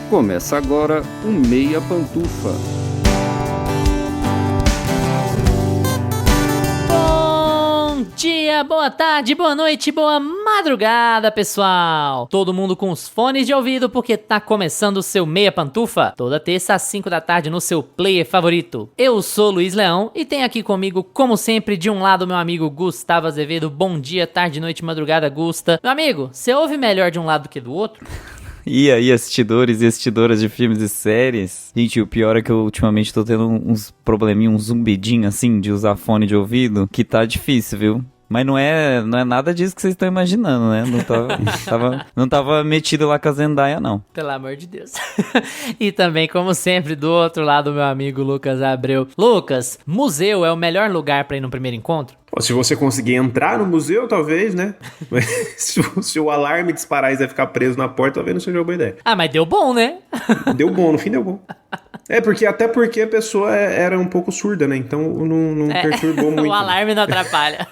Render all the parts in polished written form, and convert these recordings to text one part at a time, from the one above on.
Começa agora o Meia Pantufa. Bom dia, boa tarde, boa noite, boa madrugada, pessoal! Todo mundo com os fones de ouvido porque tá começando o seu Meia Pantufa, toda terça às 5 da tarde no seu player favorito. Eu sou Luiz Leão e tenho aqui comigo, como sempre, de um lado meu amigo Gustavo Azevedo. Bom dia, tarde, noite, madrugada, Gusta. Meu amigo, você ouve melhor de um lado que do outro? E aí, assistidores e assistidoras de filmes e séries? Gente, o pior é que eu ultimamente tô tendo uns probleminhos, um zumbidinho assim, de usar fone de ouvido, que tá difícil, viu? Mas não é nada disso que vocês estão imaginando, né? Não tava metido lá com a Zendaya, não. Pelo amor de Deus. E também, como sempre, do outro lado, meu amigo Lucas Abreu. Lucas, museu é o melhor lugar pra ir no primeiro encontro? Se você conseguir entrar no museu, talvez, né? Mas se o alarme disparar e você ficar preso na porta, talvez não seja uma boa ideia. Ah, mas deu bom, né? Deu bom, no fim deu bom. Até porque a pessoa era um pouco surda, né? Então não perturbou muito. O alarme não atrapalha.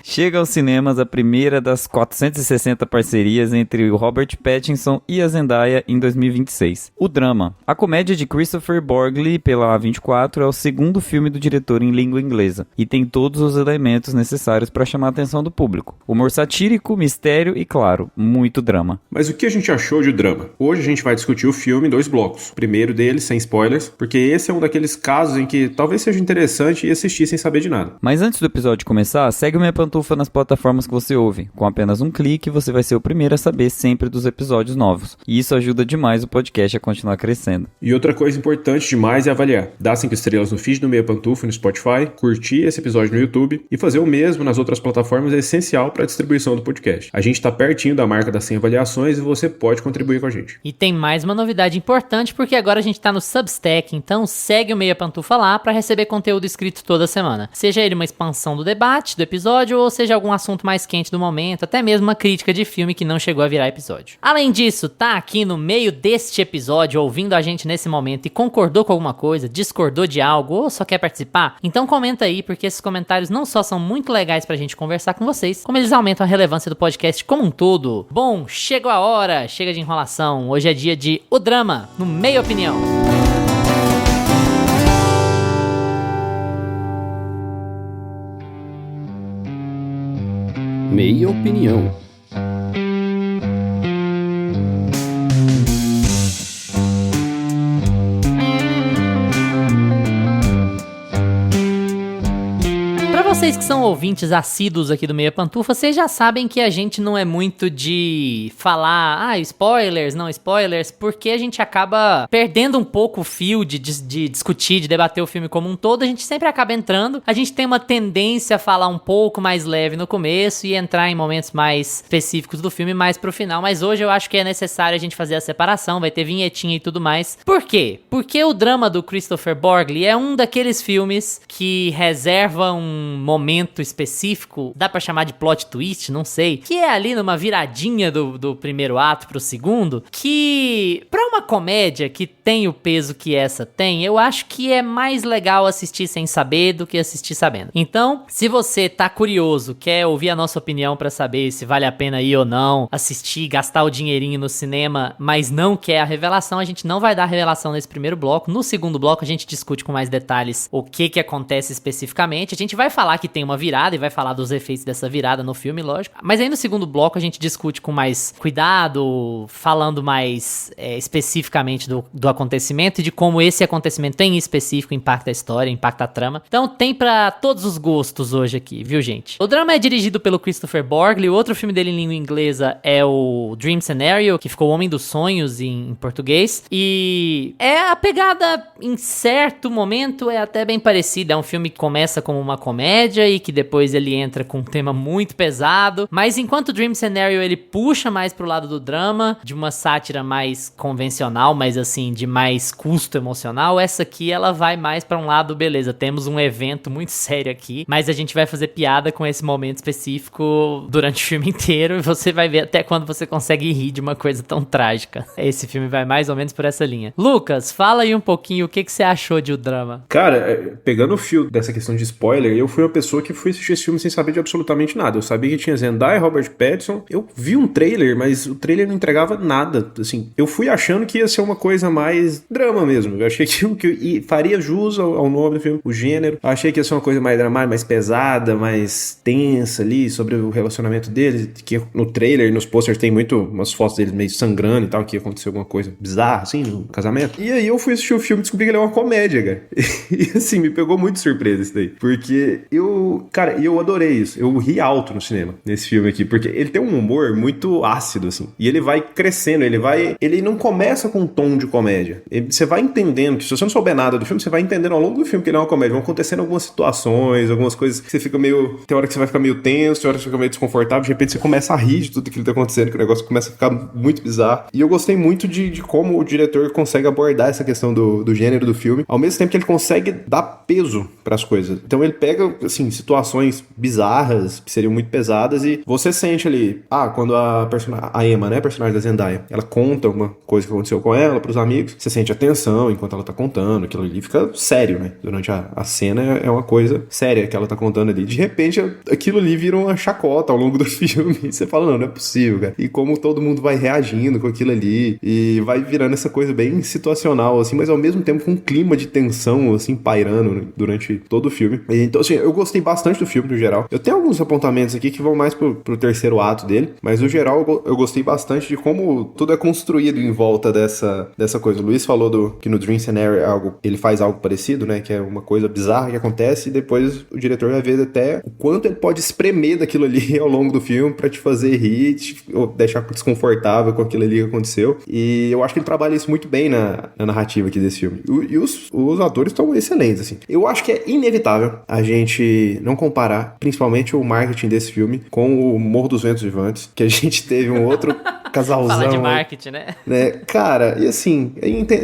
Chega aos cinemas a primeira das 460 parcerias entre o Robert Pattinson e a Zendaya em 2026. O Drama. A comédia de Christopher Borgli pela A24 é o segundo filme do diretor em língua inglesa e tem todos os elementos necessários para chamar a atenção do público. Humor satírico, mistério e, claro, muito drama. Mas o que a gente achou de Drama? Hoje a gente vai discutir o filme em 2 blocos. O primeiro deles, sem spoilers, porque esse é um daqueles casos em que talvez seja interessante ir assistir sem saber de nada. Mas antes do episódio começar, segue o Minha Pantufa nas plataformas que você ouve. Com apenas um clique, você vai ser o primeiro a saber sempre dos episódios novos. E isso ajuda demais o podcast a continuar crescendo. E outra coisa importante demais é avaliar. Dar 5 estrelas no feed do Meia Pantufa no Spotify, curtir esse episódio no YouTube e fazer o mesmo nas outras plataformas é essencial para a distribuição do podcast. A gente está pertinho da marca das 100 avaliações e você pode contribuir com a gente. E tem mais uma novidade importante, porque agora a gente tá no Substack, então segue o Meia Pantufa lá para receber conteúdo escrito toda semana. Seja ele uma expansão do debate, do episódio, ou seja algum assunto mais quente do momento, até mesmo uma crítica de filme que não chegou a virar episódio. Além disso, tá aqui no meio deste episódio ouvindo a gente nesse momento e concordou com alguma coisa, discordou de algo ou só quer participar? Então comenta aí, porque esses comentários não só são muito legais pra gente conversar com vocês, como eles aumentam a relevância do podcast como um todo. Bom, chegou a hora, chega de enrolação, hoje é dia de O Drama, no Meia Opinião. Meia Opinião. Vocês que são ouvintes assíduos aqui do Meia Pantufa, vocês já sabem que a gente não é muito de falar, spoilers, não spoilers, porque a gente acaba perdendo um pouco o fio de discutir, de debater o filme como um todo. A gente sempre acaba entrando, a gente tem uma tendência a falar um pouco mais leve no começo e entrar em momentos mais específicos do filme mais pro final, mas hoje eu acho que é necessário a gente fazer a separação, vai ter vinhetinha e tudo mais. Por quê? Porque o Drama do Christopher Borgli é um daqueles filmes que reserva um momento específico, dá pra chamar de plot twist, não sei, que é ali numa viradinha do primeiro ato pro segundo, que pra uma comédia que tem o peso que essa tem, eu acho que é mais legal assistir sem saber do que assistir sabendo. Então, se você tá curioso, quer ouvir a nossa opinião pra saber se vale a pena ir ou não, assistir, gastar o dinheirinho no cinema, mas não quer a revelação, a gente não vai dar a revelação nesse primeiro bloco. No segundo bloco a gente discute com mais detalhes o que acontece especificamente. A gente vai falar que tem uma virada e vai falar dos efeitos dessa virada no filme, lógico. Mas aí no segundo bloco a gente discute com mais cuidado, falando mais especificamente do acontecimento e de como esse acontecimento em específico impacta a história, impacta a trama. Então tem pra todos os gostos hoje aqui, viu, gente? O Drama é dirigido pelo Christopher Borgli, o outro filme dele em língua inglesa é o Dream Scenario, que ficou O Homem dos Sonhos em português. E é a pegada, em certo momento, é até bem parecida. É um filme que começa como uma comédia e que depois ele entra com um tema muito pesado, mas enquanto o Dream Scenario ele puxa mais pro lado do drama, de uma sátira mais convencional, mas assim, de mais custo emocional, essa aqui ela vai mais pra um lado, beleza, temos um evento muito sério aqui, mas a gente vai fazer piada com esse momento específico durante o filme inteiro e você vai ver até quando você consegue rir de uma coisa tão trágica. Esse filme vai mais ou menos por essa linha. Lucas, fala aí um pouquinho o que você achou de O Drama. Cara, pegando o fio dessa questão de spoiler, eu fui fui uma pessoa que fui assistir esse filme sem saber de absolutamente nada. Eu sabia que tinha Zendaya e Robert Pattinson. Eu vi um trailer, mas o trailer não entregava nada. Assim, eu fui achando que ia ser uma coisa mais drama mesmo. Eu achei que faria jus ao nome do filme, o gênero. Eu achei que ia ser uma coisa mais dramática, mais pesada, mais tensa ali, sobre o relacionamento deles. Que no trailer, nos posters, tem muito umas fotos deles meio sangrando e tal, que ia acontecer alguma coisa bizarra, assim, no casamento. E aí eu fui assistir o filme e descobri que ele é uma comédia, cara. E assim, me pegou muito de surpresa isso daí. Porque eu adorei isso. Eu ri alto no cinema, nesse filme aqui, porque ele tem um humor muito ácido, assim. E ele vai crescendo, ele não começa com um tom de comédia. Você vai entendendo, que se você não souber nada do filme, você vai entendendo ao longo do filme que ele é uma comédia. Vão acontecendo algumas situações, algumas coisas que você fica meio... Tem hora que você vai ficar meio tenso, tem hora que você fica meio desconfortável, de repente você começa a rir de tudo aquilo que tá acontecendo, que o negócio começa a ficar muito bizarro. E eu gostei muito de como o diretor consegue abordar essa questão do gênero do filme, ao mesmo tempo que ele consegue dar peso pras coisas. Então ele pega, assim, situações bizarras, que seriam muito pesadas, e você sente ali, quando a Emma, né, a personagem da Zendaya, ela conta uma coisa que aconteceu com ela pros amigos, você sente a tensão enquanto ela tá contando, aquilo ali fica sério, né? Durante a cena é uma coisa séria que ela tá contando ali. De repente, aquilo ali vira uma chacota ao longo do filme, e você fala, não é possível, cara. E como todo mundo vai reagindo com aquilo ali, e vai virando essa coisa bem situacional, assim, mas ao mesmo tempo com um clima de tensão, assim, pairando, né, durante todo o filme. Então, assim, eu gostei bastante do filme, no geral. Eu tenho alguns apontamentos aqui que vão mais pro terceiro ato dele, mas no geral eu gostei bastante de como tudo é construído em volta dessa coisa. O Luiz falou que no Dream Scenario ele faz algo parecido, né, que é uma coisa bizarra que acontece, e depois o diretor vai ver até o quanto ele pode espremer daquilo ali ao longo do filme pra te fazer rir, ou deixar desconfortável com aquilo ali que aconteceu. E eu acho que ele trabalha isso muito bem na narrativa aqui desse filme. E os atores estão excelentes, assim. Eu acho que é inevitável a gente não comparar, principalmente o marketing desse filme, com o Morro dos Ventos Vivantes, que a gente teve um outro casalzão. Fala de marketing, né? Cara, e assim,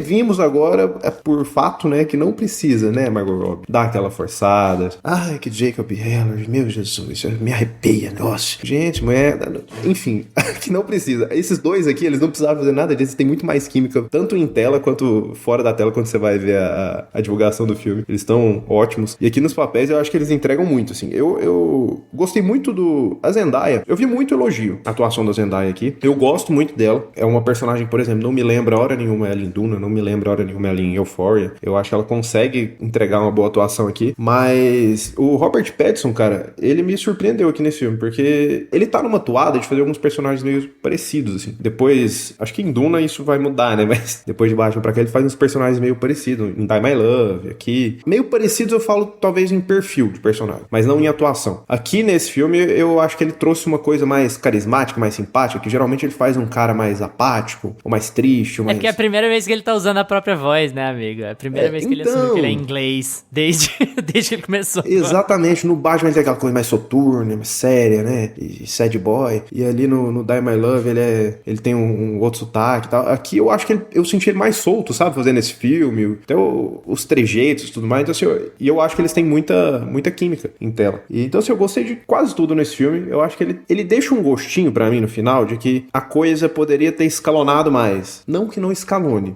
vimos agora, por fato, né, que não precisa, né, Margot Robbie, dar aquela forçada. Ai, que Jacob Heller, meu Jesus, isso me arrepia, nossa. Gente, mulher, enfim, que não precisa. Esses dois aqui, eles não precisavam fazer nada disso, tem muito mais química, tanto em tela quanto fora da tela, quando você vai ver a divulgação do filme. Eles estão ótimos. E aqui nos papéis, eu acho que eles entregam muito, assim. Eu gostei muito a Zendaya. Eu vi muito elogio à atuação da Zendaya aqui. Eu gosto muito dela. É uma personagem, por exemplo, não me lembra a hora nenhuma ela em Duna, não me lembra a hora nenhuma ela em Euphoria. Eu acho que ela consegue entregar uma boa atuação aqui. Mas o Robert Pattinson, cara, ele me surpreendeu aqui nesse filme, porque ele tá numa toada de fazer alguns personagens meio parecidos, assim. Depois, acho que em Duna isso vai mudar, né? Mas depois de Batman pra cá, ele faz uns personagens meio parecidos. Em Die My Love, aqui. Meio parecidos, eu falo, talvez em perfil de personagem, mas não em atuação. Aqui nesse filme, eu acho que ele trouxe uma coisa mais carismática, mais simpática, que geralmente ele faz um cara mais apático, ou mais triste, ou mais... É que é a primeira vez que ele tá usando a própria voz, né, amigo? É a primeira vez que ele assumiu que ele é inglês, desde que ele começou. Exatamente, no Batman ele tem aquela coisa mais soturna, mais séria, né, e sad boy, e ali no Die My Love ele tem um outro sotaque e tal. Aqui eu acho que eu senti ele mais solto, sabe, fazendo esse filme, até os trejeitos e tudo mais, então assim, eu acho que eles têm muita química em tela. E, então assim, eu gostei de quase tudo nesse filme. Eu acho que ele deixa um gostinho pra mim no final de que a coisa poderia ter escalonado mais. Não que não escalone.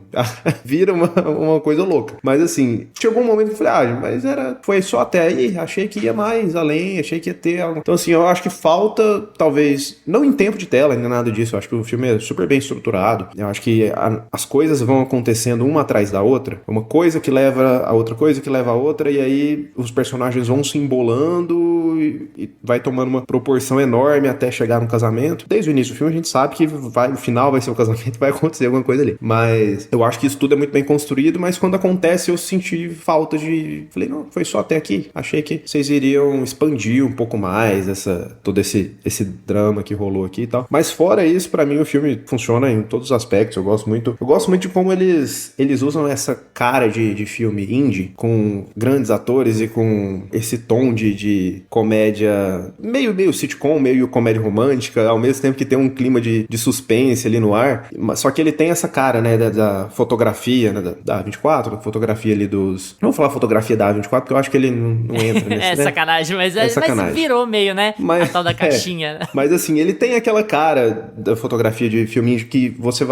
Vira uma coisa louca. Mas assim, chegou um momento que eu falei, mas foi só até aí, achei que ia mais além, achei que ia ter algo. Então assim, eu acho que falta, talvez, não em tempo de tela, ainda nada disso. Eu acho que o filme é super bem estruturado. Eu acho que as coisas vão acontecendo uma atrás da outra. Uma coisa que leva a outra coisa que leva a outra, e aí os personagens vão se embolando e vai tomando uma proporção enorme até chegar no casamento. Desde o início do filme a gente sabe que o final vai ser o casamento, vai acontecer alguma coisa ali. Mas eu acho que isso tudo é muito bem construído, mas quando acontece eu senti falta de... Falei, não, foi só até aqui. Achei que vocês iriam expandir um pouco mais todo esse drama que rolou aqui e tal. Mas fora isso, pra mim o filme funciona em todos os aspectos. Eu gosto muito de como eles usam essa cara de filme indie, com grandes atores e com esse tom de comédia meio sitcom, meio comédia romântica, ao mesmo tempo que tem um clima de suspense ali no ar, só que ele tem essa cara, né, da fotografia, né, da A24, fotografia ali dos... Não vou falar fotografia da A24, porque eu acho que ele não entra nesse, É né? sacanagem, mas sacanagem. Virou meio, né? Mas, a tal da caixinha. Mas assim, ele tem aquela cara da fotografia de filminho que você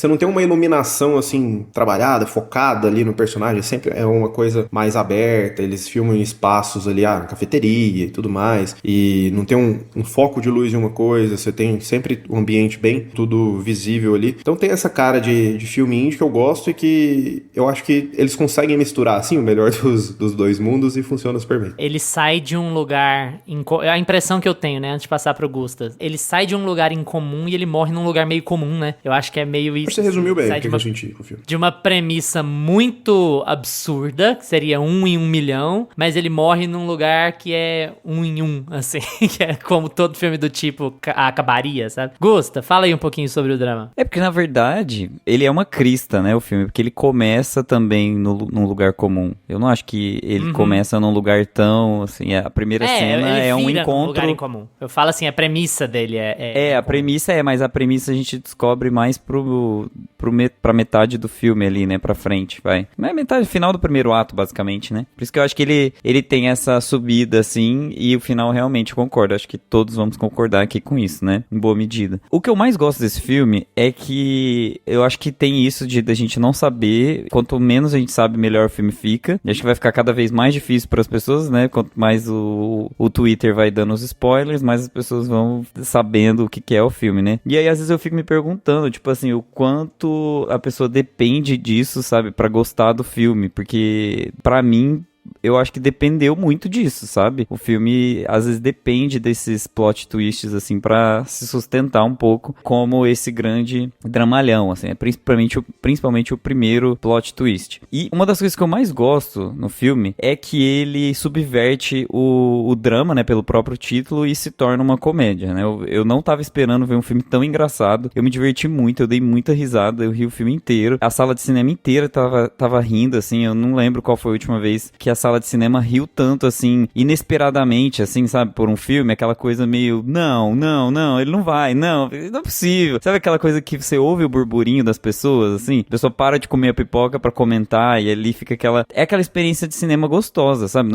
não tem uma iluminação assim, trabalhada, focada ali no personagem, sempre é uma coisa mais aberta, eles filmam em espaços ali, na cafeteria e tudo mais, e não tem um foco de luz em uma coisa, você tem sempre um ambiente bem tudo visível ali. Então tem essa cara de filme indie que eu gosto e que eu acho que eles conseguem misturar assim o melhor dos dois mundos e funciona super bem. Ele sai de um lugar... A impressão que eu tenho, né? Antes de passar pro Gustas. Ele sai de um lugar incomum e ele morre num lugar meio comum, né? Eu acho que é meio isso. Você resumiu bem sai o que eu senti com o filme. De uma premissa muito absurda, que seria 1 em 1 milhão, mas ele morre num lugar que é 1 em 1, assim. Que é como todo filme do tipo acabaria, sabe? Gusta, fala aí um pouquinho sobre o drama. É porque, na verdade, ele é uma crista, né, o filme, porque ele começa também num lugar comum. Eu não acho que ele começa num lugar tão, assim, a primeira cena é um encontro... Num lugar incomum. Eu falo assim, a premissa dele a premissa mas a premissa a gente descobre mais pra metade do filme ali, né, pra frente, vai. Mas metade, final do primeiro ato, basicamente, né? Por isso que eu acho que ele tem essa subida, assim, e o final realmente, concordo. Acho que todos vamos concordar aqui com isso, né? Em boa medida. O que eu mais gosto desse filme é que eu acho que tem isso da gente não saber, quanto menos a gente sabe, melhor o filme fica. E acho que vai ficar cada vez mais difícil para as pessoas, né? Quanto mais o Twitter vai dando os spoilers, mais as pessoas vão sabendo o que é o filme, né? E aí, às vezes, eu fico me perguntando, tipo assim, o quanto a pessoa depende disso, sabe? Pra gostar do filme. Porque, pra mim, eu acho que dependeu muito disso, sabe? O filme, às vezes, depende desses plot twists, assim, pra se sustentar um pouco, como esse grande dramalhão, assim, principalmente o primeiro plot twist. E uma das coisas que eu mais gosto no filme é que ele subverte o drama, né, pelo próprio título, e se torna uma comédia, né? Eu não tava esperando ver um filme tão engraçado, eu me diverti muito, eu dei muita risada, eu ri o filme inteiro, a sala de cinema inteira tava rindo, assim, eu não lembro qual foi a última vez que a sala de cinema riu tanto, assim, inesperadamente, assim, sabe, por um filme, aquela coisa meio, não, ele não vai, não é possível. Sabe aquela coisa que você ouve o burburinho das pessoas, assim? A pessoa para de comer a pipoca pra comentar e ali fica aquela experiência de cinema gostosa, sabe?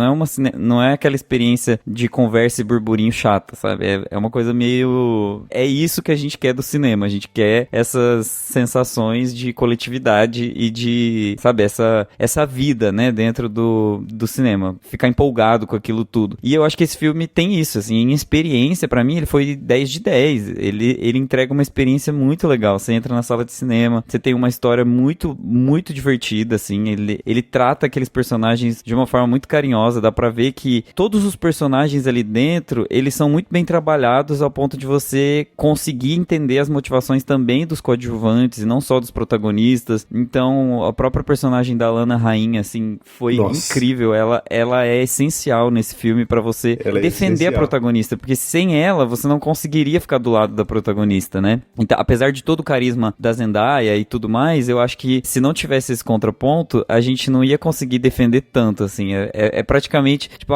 Não é aquela experiência de conversa e burburinho chata, sabe? É uma coisa meio... É isso que a gente quer do cinema, a gente quer essas sensações de coletividade e de, sabe, essa vida, né, dentro do cinema, ficar empolgado com aquilo tudo. E eu acho que esse filme tem isso, assim, em experiência, pra mim, ele foi 10 de 10. Ele entrega uma experiência muito legal. Você entra na sala de cinema, você tem uma história muito, muito divertida, assim, ele trata aqueles personagens de uma forma muito carinhosa, dá pra ver que todos os personagens ali dentro, eles são muito bem trabalhados ao ponto de você conseguir entender as motivações também dos coadjuvantes, e não só dos protagonistas. Então, a própria personagem da Lana Rainha, assim, foi incrível. Ela é essencial nesse filme pra você defender a protagonista, porque sem ela você não conseguiria ficar do lado da protagonista, né? Então, apesar de todo o carisma da Zendaya e tudo mais, eu acho que se não tivesse esse contraponto, a gente não ia conseguir defender tanto, assim. É praticamente, tipo,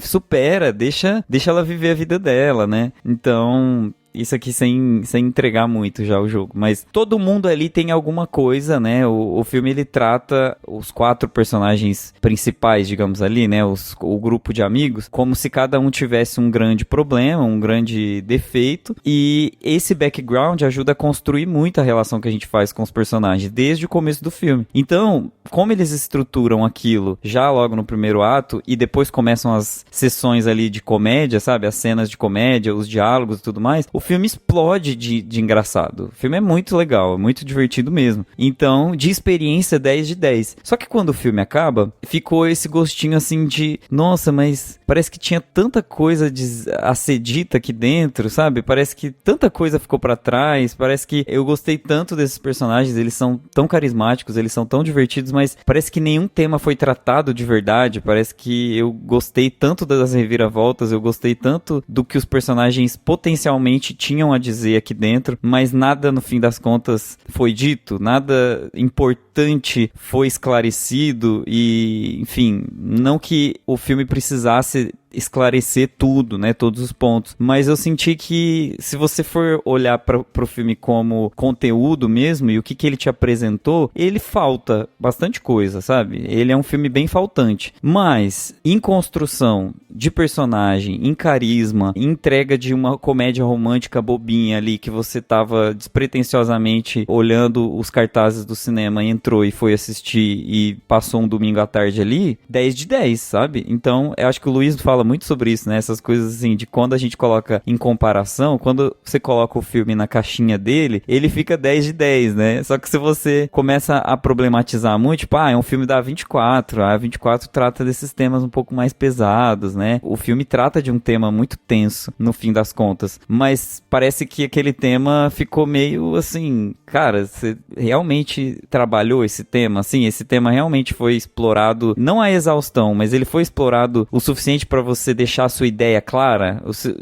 supera, deixa ela viver a vida dela, né? Então... Isso aqui sem entregar muito já o jogo. Mas todo mundo ali tem alguma coisa, né? O filme, ele trata os 4 personagens principais, digamos ali, né? O grupo de amigos, como se cada um tivesse um grande problema, um grande defeito. E esse background ajuda a construir muito a relação que a gente faz com os personagens, desde o começo do filme. Então, como eles estruturam aquilo já logo no primeiro ato, e depois começam as sessões ali de comédia, sabe? As cenas de comédia, os diálogos e tudo mais, o filme explode de engraçado. O filme é muito legal, é muito divertido mesmo. Então, de experiência, 10 de 10. Só que quando o filme acaba, ficou esse gostinho assim de, nossa, mas parece que tinha tanta coisa a ser dita aqui dentro, sabe? Parece que tanta coisa ficou pra trás, parece que eu gostei tanto desses personagens, eles são tão carismáticos, eles são tão divertidos, mas parece que nenhum tema foi tratado de verdade, parece que eu gostei tanto das reviravoltas, eu gostei tanto do que os personagens potencialmente tinham a dizer aqui dentro, mas nada no fim das contas foi dito, nada importante foi esclarecido e, enfim, não que o filme precisasse esclarecer tudo, né, todos os pontos. Mas eu senti que se você for olhar pro filme como conteúdo mesmo e o que ele te apresentou, ele falta bastante coisa, sabe? Ele é um filme bem faltante. Mas em construção de personagem, em carisma, em entrega de uma comédia romântica bobinha ali que você tava despretensiosamente olhando os cartazes do cinema, entrou e foi assistir e passou um domingo à tarde ali, 10 de 10, sabe? Então, eu acho que o Luiz fala muito sobre isso, né? Essas coisas assim, de quando a gente coloca em comparação, quando você coloca o filme na caixinha dele, ele fica 10 de 10, né? Só que se você começa a problematizar muito, tipo, é um filme da A24, a A24 trata desses temas um pouco mais pesados, né? O filme trata de um tema muito tenso, no fim das contas, mas parece que aquele tema ficou meio assim, cara, você realmente trabalhou esse tema? Assim, esse tema realmente foi explorado, não a exaustão, mas ele foi explorado o suficiente pra você deixar a sua ideia clara?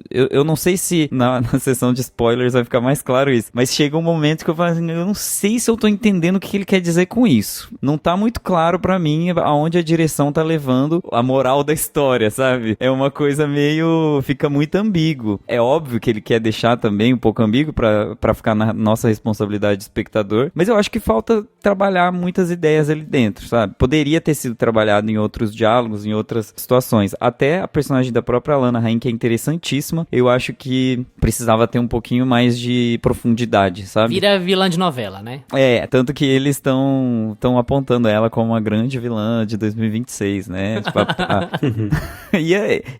Eu não sei se na sessão de spoilers vai ficar mais claro isso, mas chega um momento que eu falo assim, eu não sei se eu tô entendendo o que ele quer dizer com isso. Não tá muito claro pra mim aonde a direção tá levando a moral da história, sabe? É uma coisa meio... fica muito ambíguo. É óbvio que ele quer deixar também um pouco ambíguo pra ficar na nossa responsabilidade de espectador, mas eu acho que falta trabalhar muitas ideias ali dentro, sabe? Poderia ter sido trabalhado em outros diálogos, em outras situações. Até a personagem da própria Alana Haim, que é interessantíssima, eu acho que precisava ter um pouquinho mais de profundidade, sabe? Vira vilã de novela, né? Tanto que eles estão apontando ela como uma grande vilã de 2026, né? Tipo,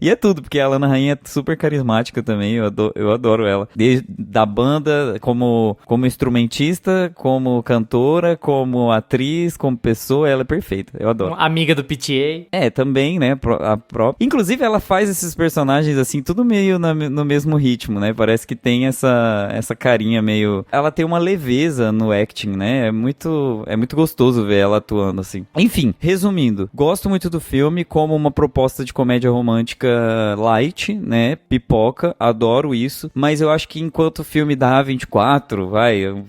e é tudo, porque a Alana Haim é super carismática também, eu adoro ela. Desde da banda, como instrumentista, como cantora, como atriz, como pessoa, ela é perfeita, eu adoro. Amiga do PTA. Também, né, a própria. Inclusive, ela faz esses personagens, assim, tudo meio no mesmo ritmo, né, parece que tem essa carinha meio... Ela tem uma leveza no acting, né, é muito gostoso ver ela atuando, assim. Enfim, resumindo, gosto muito do filme como uma proposta de comédia romântica light, né, pipoca, adoro isso, mas eu acho que enquanto filme da A24,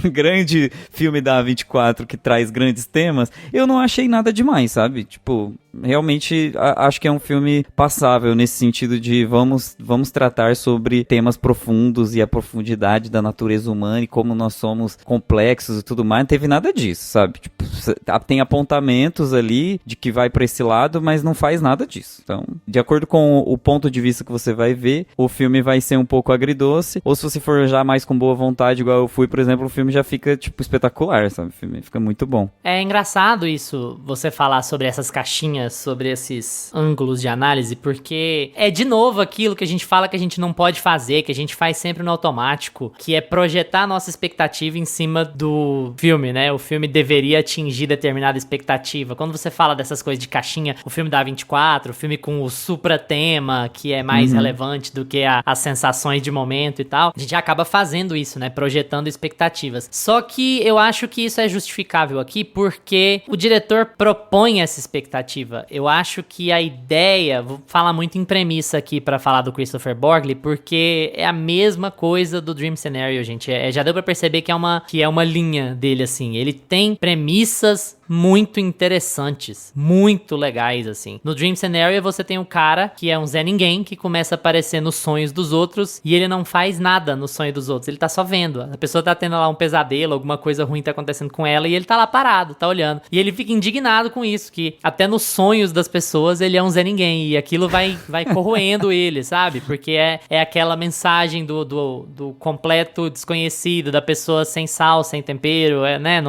grande filme da A24 que traz grandes temas, eu não achei nada demais, sabe? Tipo, realmente acho que é um filme passável nesse sentido de vamos tratar sobre temas profundos e a profundidade da natureza humana e como nós somos complexos e tudo mais. Não teve nada disso, sabe? Tipo, tem apontamentos ali de que vai pra esse lado, mas não faz nada disso. Então, de acordo com o ponto de vista que você vai ver, o filme vai ser um pouco agridoce, ou se você for já mais com boa vontade, igual eu fui, por exemplo, o filme já fica, tipo, espetacular, sabe? O filme fica muito bom. É engraçado isso, você falar sobre essas caixinhas, sobre esses ângulos de análise, porque é de novo aquilo que a gente fala que a gente não pode fazer, que a gente faz sempre no automático, que é projetar a nossa expectativa em cima do filme, né? O filme deveria atingir determinada expectativa. Quando você fala dessas coisas de caixinha, o filme da A24, o filme com o supra-tema, que é mais relevante do que as sensações de momento e tal, a gente acaba fazendo isso, né? Projetando expectativas. Só que eu acho que isso é justificável aqui porque o diretor propõe essa expectativa. Eu acho que a ideia, vou falar muito em premissa aqui pra falar do Christopher Borgli, porque é a mesma coisa do Dream Scenario, gente. Já deu pra perceber que é uma linha dele, assim. Ele tem premissas muito interessantes, muito legais, assim. No Dream Scenario você tem um cara que é um Zé Ninguém, que começa a aparecer nos sonhos dos outros e ele não faz nada no sonho dos outros, ele tá só vendo. A pessoa tá tendo lá um pesadelo, alguma coisa ruim tá acontecendo com ela e ele tá lá parado, tá olhando. E ele fica indignado com isso, que até nos sonhos das pessoas ele é um Zé Ninguém e aquilo vai corroendo ele, sabe? Porque é aquela mensagem do completo desconhecido, da pessoa sem sal, sem tempero, né?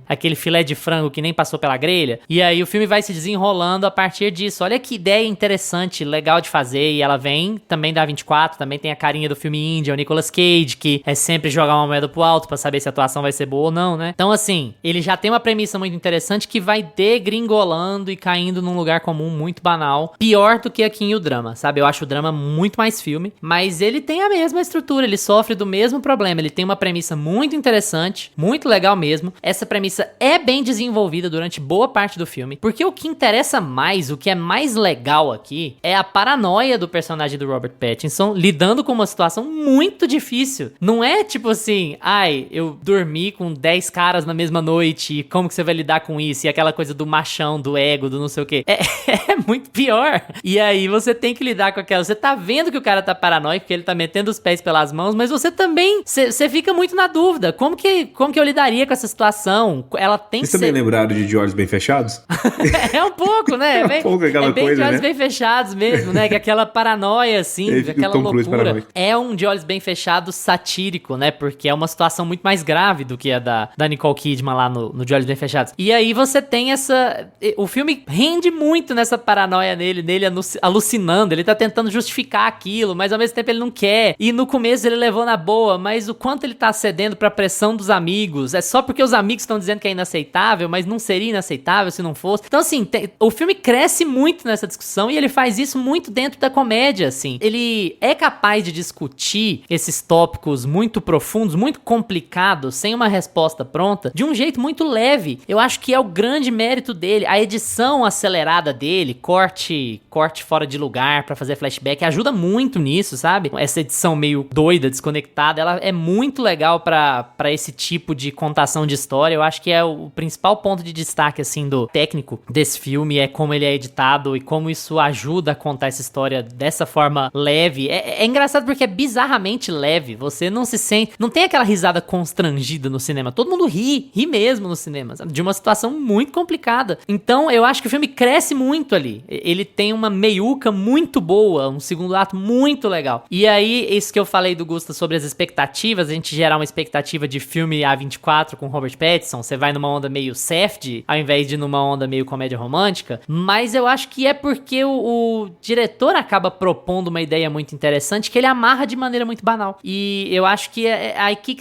Aquele filé de frango que nem passou pela grelha. E aí o filme vai se desenrolando a partir disso. Olha que ideia interessante, legal de fazer. E ela vem também da A24, também tem a carinha do filme indie, o Nicolas Cage, que é sempre jogar uma moeda pro alto pra saber se a atuação vai ser boa ou não, né? Então, assim, ele já tem uma premissa muito interessante que vai degringolando e caindo num lugar comum muito banal. Pior do que aqui em O Drama, sabe? Eu acho o Drama muito mais filme, mas ele tem a mesma estrutura, ele sofre do mesmo problema. Ele tem uma premissa muito interessante, muito legal mesmo. Essa premissa é bem desenvolvida durante boa parte do filme, porque o que interessa mais, o que é mais legal aqui, é a paranoia do personagem do Robert Pattinson lidando com uma situação muito difícil. Não é tipo assim, eu dormi com 10 caras na mesma noite, e como que você vai lidar com isso? E aquela coisa do machão, do ego, do não sei o que. quê. É muito pior. E aí você tem que lidar com aquela... Você tá vendo que o cara tá paranoico, que ele tá metendo os pés pelas mãos, mas você também... Você fica muito na dúvida. Como que eu lidaria com essa situação? Ela tem que ser... Vocês também lembraram de Olhos Bem Fechados? É um pouco, né? É um pouco aquela bem coisa, de olhos né? bem fechados mesmo, né? Que aquela paranoia, assim, aquela loucura. É um De Olhos Bem Fechados satírico, né? Porque é uma situação muito mais grave do que a da Nicole Kidman lá no De Olhos Bem Fechados. E aí você tem essa... O filme rende muito nessa paranoia nele alucinando. Ele tá tentando justificar aquilo, mas ao mesmo tempo ele não quer. E no começo ele levou na boa, mas o quanto ele tá cedendo pra pressão dos amigos. É só porque os amigos estão dizendo que é inaceitável, mas não seria inaceitável se não fosse. Então, assim, o filme cresce muito nessa discussão e ele faz isso muito dentro da comédia, assim. Ele é capaz de discutir esses tópicos muito profundos, muito complicados, sem uma resposta pronta, de um jeito muito leve. Eu acho que é o grande mérito dele. A edição acelerada dele, corte fora de lugar pra fazer flashback, ajuda muito nisso, sabe? Essa edição meio doida, desconectada, ela é muito legal pra esse tipo de contação de história. Eu acho que é o principal ponto de destaque, assim, do técnico desse filme, é como ele é editado e como isso ajuda a contar essa história dessa forma leve. É engraçado porque é bizarramente leve. Você não se sente... Não tem aquela risada constrangida no cinema. Todo mundo ri mesmo no cinema, sabe? De uma situação muito complicada. Então, eu acho que o filme cresce muito ali. Ele tem uma meiuca muito boa, um segundo ato muito legal. E aí, isso que eu falei do Gusta sobre as expectativas, a gente gerar uma expectativa de filme A24 com Robert Pattinson, você vai numa onda meio Safdie, ao invés de numa onda meio comédia romântica, mas eu acho que é porque o diretor acaba propondo uma ideia muito interessante que ele amarra de maneira muito banal. E eu acho que é aqui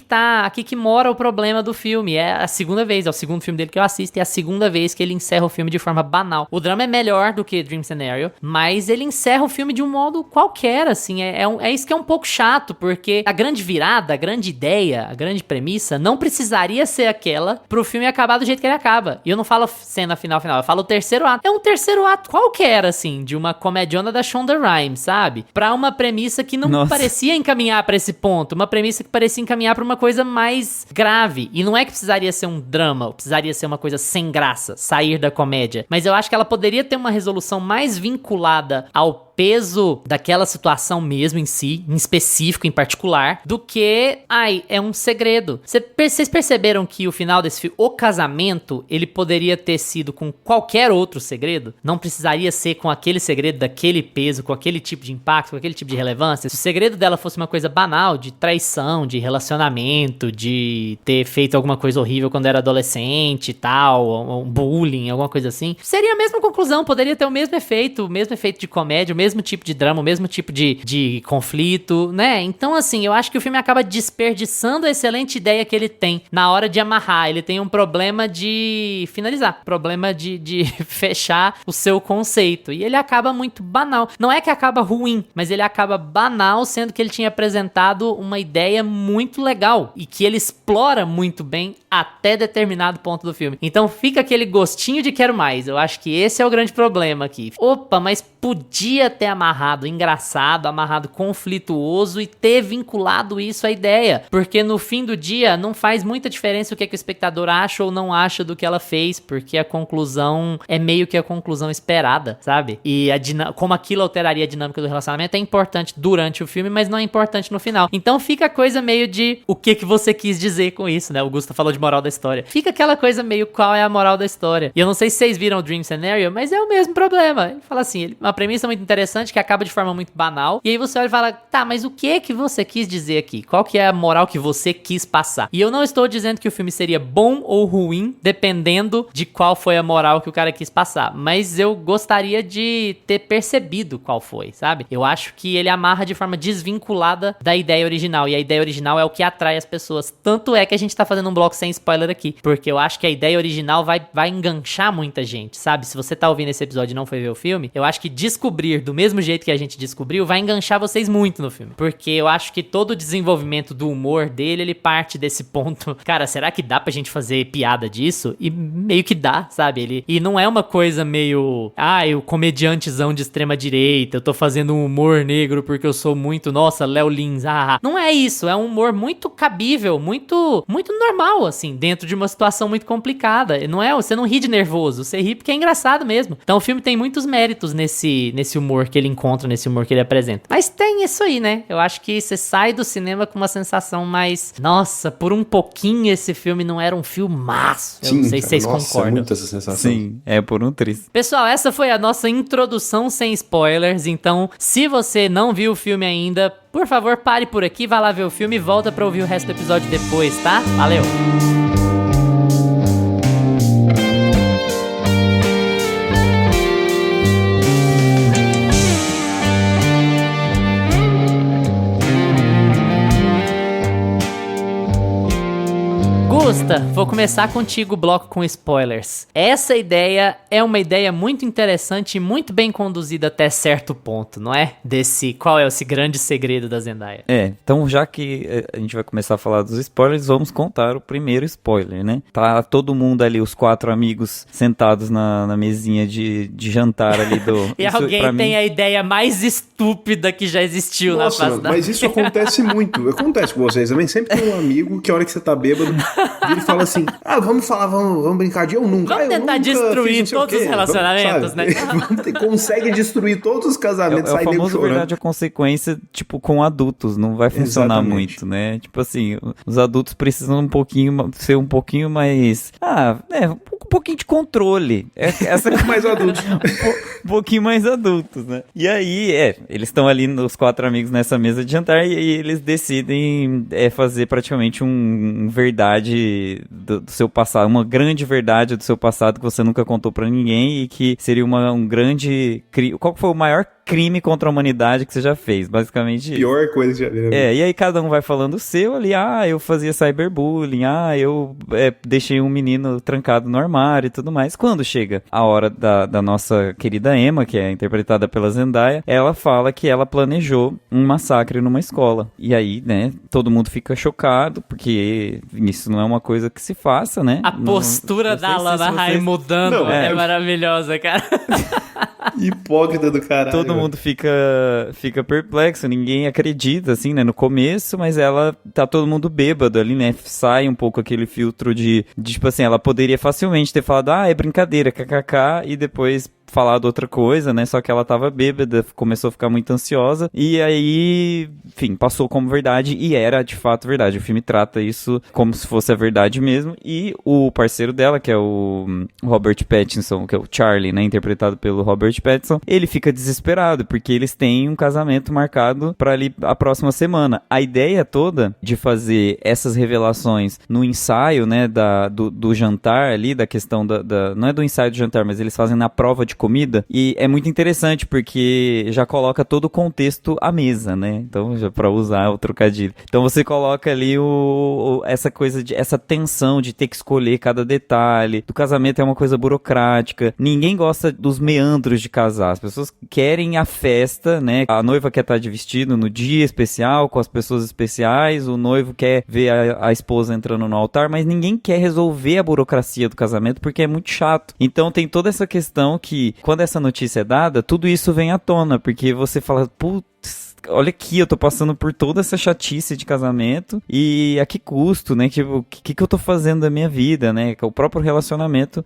que mora o problema do filme. É a segunda vez, é o segundo filme dele que eu assisto, e é a segunda vez que ele encerra o filme de forma banal. O drama é melhor do que Dream Scenario, mas ele encerra o filme de um modo qualquer, assim. É isso que é um pouco chato, porque a grande virada, a grande ideia, a grande premissa não precisaria ser aquela pro filme acabar do jeito que ele acaba. E eu não falo cena final, eu falo o terceiro ato. É um terceiro ato qualquer, assim, de uma comediona da Shonda Rhimes, sabe? Pra uma premissa que não parecia encaminhar pra esse ponto, uma premissa que parecia encaminhar pra uma coisa mais grave. E não é que precisaria ser um drama, ou precisaria ser uma coisa sem graça, sair da comédia. Mas eu acho que ela poderia ter uma resolução mais vinculada ao peso daquela situação mesmo em si, em específico, em particular, do que, é um segredo. Vocês perceberam que o final desse filme, o casamento, ele poderia ter sido com qualquer outro segredo? Não precisaria ser com aquele segredo daquele peso, com aquele tipo de impacto, com aquele tipo de relevância. Se o segredo dela fosse uma coisa banal, de traição, de relacionamento, de ter feito alguma coisa horrível quando era adolescente e tal, um bullying, alguma coisa assim, seria a mesma conclusão, poderia ter o mesmo efeito de comédia, o mesmo tipo de drama, o mesmo tipo de conflito, né? Então, assim, eu acho que o filme acaba desperdiçando a excelente ideia que ele tem na hora de amarrar. Ele tem um problema de finalizar, problema de fechar o seu conceito. E ele acaba muito banal. Não é que acaba ruim, mas ele acaba banal, sendo que ele tinha apresentado uma ideia muito legal e que ele explora muito bem até determinado ponto do filme. Então fica aquele gostinho de quero mais. Eu acho que esse é o grande problema aqui. Opa, mas podia ter amarrado engraçado, amarrado conflituoso e ter vinculado isso à ideia. Porque no fim do dia não faz muita diferença o que o espectador acha ou não acha do que ela fez, porque a conclusão é meio que a conclusão esperada, sabe? E como aquilo alteraria a dinâmica do relacionamento é importante durante o filme, mas não é importante no final. Então fica a coisa meio de o que você quis dizer com isso, né? O Gusta falou de moral da história. Fica aquela coisa meio qual é a moral da história. E eu não sei se vocês viram o Dream Scenario, mas é o mesmo problema. Ele fala assim, uma premissa muito interessante que acaba de forma muito banal, e aí você olha e fala, tá, mas o que você quis dizer aqui? Qual que é a moral que você quis passar? E eu não estou dizendo que o filme seria bom ou ruim, dependendo de qual foi a moral que o cara quis passar, mas eu gostaria de ter percebido qual foi, sabe? Eu acho que ele amarra de forma desvinculada da ideia original, e a ideia original é o que atrai as pessoas. Tanto é que a gente tá fazendo um bloco sem spoiler aqui, porque eu acho que a ideia original vai enganchar muita gente, sabe? Se você tá ouvindo esse episódio e não foi ver o filme, eu acho que descobrir do mesmo jeito que a gente descobriu, vai enganchar vocês muito no filme. Porque eu acho que todo o desenvolvimento do humor dele, ele parte desse ponto. Cara, será que dá pra gente fazer piada disso? E meio que dá, sabe? E não é uma coisa meio... o comediantezão de extrema direita, eu tô fazendo um humor negro porque eu sou muito... Nossa, Léo Lins, Não é isso, é um humor muito cabível, muito normal, assim, dentro de uma situação muito complicada. Não é, você não ri de nervoso, você ri porque é engraçado mesmo. Então o filme tem muitos méritos nesse humor que ele encontra, nesse humor que ele apresenta. Mas tem isso aí, né? Eu acho que você sai do cinema com uma sensação mais... Nossa, por um pouquinho esse filme não era um filmaço. Eu não sei se vocês concordam. Muito essa sensação. Sim, por um triz. Pessoal, essa foi a nossa introdução sem spoilers. Então, se você não viu o filme ainda, por favor, pare por aqui, vá lá ver o filme e volta pra ouvir o resto do episódio depois, tá? Valeu! Gusta, vou começar contigo o bloco com spoilers. Essa ideia é uma ideia muito interessante e muito bem conduzida até certo ponto, não é? Qual é esse grande segredo da Zendaya? Então já que a gente vai começar a falar dos spoilers, vamos contar o primeiro spoiler, né? Tá todo mundo ali, os 4 amigos sentados na mesinha de jantar ali do... E isso, alguém tem a ideia mais estúpida que já existiu na face da... Mas isso acontece muito. Acontece com vocês também. Sempre tem um amigo que a hora que você tá bêbado, ele fala assim, vamos brincar de eu nunca. Vamos tentar destruir todos os relacionamentos, né? Consegue destruir todos os casamentos. É o famoso verdade a consequência, tipo, com adultos. Não vai funcionar muito, né? Tipo assim, os adultos precisam ser um pouquinho mais... um pouquinho de controle. Essa mais adultos. Um pouquinho mais adultos, né? E aí, eles estão ali, os 4 amigos nessa mesa de jantar, e aí eles decidem fazer praticamente um verdade do seu passado, uma grande verdade do seu passado que você nunca contou pra ninguém e que seria um grande... Qual foi o maior crime contra a humanidade que você já fez? Basicamente... Pior coisa que já viu. E aí cada um vai falando o seu ali, eu fazia cyberbullying, eu deixei um menino trancado no armário e tudo mais. Quando chega a hora da nossa querida Emma, que é interpretada pela Zendaya, ela fala que ela planejou um massacre numa escola. E aí, né, todo mundo fica chocado, porque isso não é uma coisa que se faça, né? A postura da Lana Rai mudando é maravilhosa, cara. Hipócrita do caralho. Todo mundo fica perplexo, ninguém acredita, assim, né, no começo, mas tá todo mundo bêbado ali, né, sai um pouco aquele filtro de tipo assim, ela poderia facilmente ter falado, é brincadeira, kkk, e depois falado outra coisa, né, só que ela tava bêbada, começou a ficar muito ansiosa, e aí, enfim, passou como verdade, e era de fato verdade. O filme trata isso como se fosse a verdade mesmo, e o parceiro dela, que é o Robert Pattinson, que é o Charlie, né, interpretado pelo Robert Pattinson, ele fica desesperado, porque eles têm um casamento marcado pra ali a próxima semana. A ideia toda de fazer essas revelações no ensaio, né, do jantar ali, da questão não é do ensaio do jantar, mas eles fazem na prova de comida, e é muito interessante porque já coloca todo o contexto à mesa, né? Então, já pra usar o trocadilho. Então você coloca ali essa coisa essa tensão de ter que escolher cada detalhe. Do casamento é uma coisa burocrática. Ninguém gosta dos meandros de casar. As pessoas querem a festa, né? A noiva quer estar de vestido no dia especial, com as pessoas especiais, o noivo quer ver a esposa entrando no altar, mas ninguém quer resolver a burocracia do casamento porque é muito chato. Então tem toda essa questão que quando essa notícia é dada, tudo isso vem à tona, porque você fala, putz, olha aqui, eu tô passando por toda essa chatice de casamento e a que custo, né? Tipo, o que eu tô fazendo da minha vida, né? O próprio relacionamento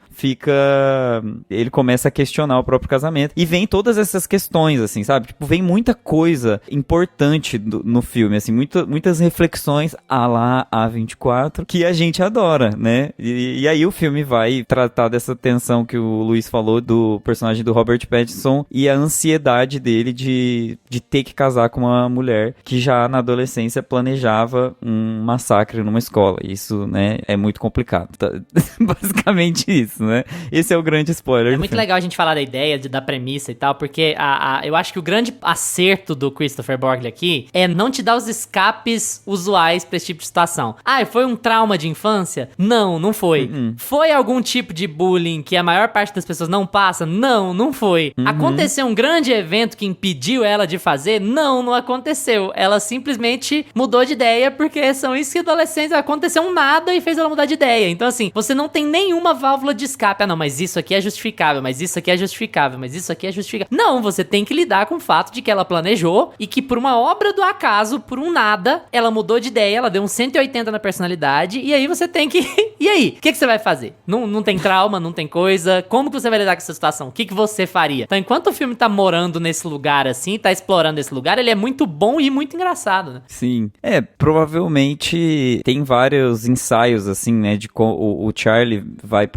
ele começa a questionar o próprio casamento e vem todas essas questões, assim, sabe? Tipo, vem muita coisa importante no filme, assim, muitas reflexões à la A24 que a gente adora, né? E aí o filme vai tratar dessa tensão que o Luiz falou do personagem do Robert Pattinson e a ansiedade dele de ter que casar casar com uma mulher que já na adolescência planejava um massacre numa escola. Isso, né, é muito complicado. Basicamente isso, né? Esse é o grande spoiler. É muito legal a gente falar da ideia, da premissa e tal, porque eu acho que o grande acerto do Christopher Borgli aqui é não te dar os escapes usuais pra esse tipo de situação. Foi um trauma de infância? Não foi. Foi algum tipo de bullying que a maior parte das pessoas não passa? Não foi. Aconteceu um grande evento que impediu ela de fazer? Não aconteceu. Ela simplesmente mudou de ideia, porque são isso que adolescentes, aconteceu um nada e fez ela mudar de ideia. Então assim, você não tem nenhuma válvula de escape. Não, mas isso aqui é justificável, mas isso aqui é justificável, mas isso aqui é justificável. Não, você tem que lidar com o fato de que ela planejou e que por uma obra do acaso, por um nada, ela mudou de ideia, ela deu um 180 na personalidade, e aí você tem que... E aí? O que você vai fazer? Não tem trauma, não tem coisa. Como que você vai lidar com essa situação? O que você faria? Então, enquanto o filme tá morando nesse lugar assim, tá explorando esse lugar, ele é muito bom e muito engraçado, né? Sim. Provavelmente tem vários ensaios, assim, né, de o Charlie vai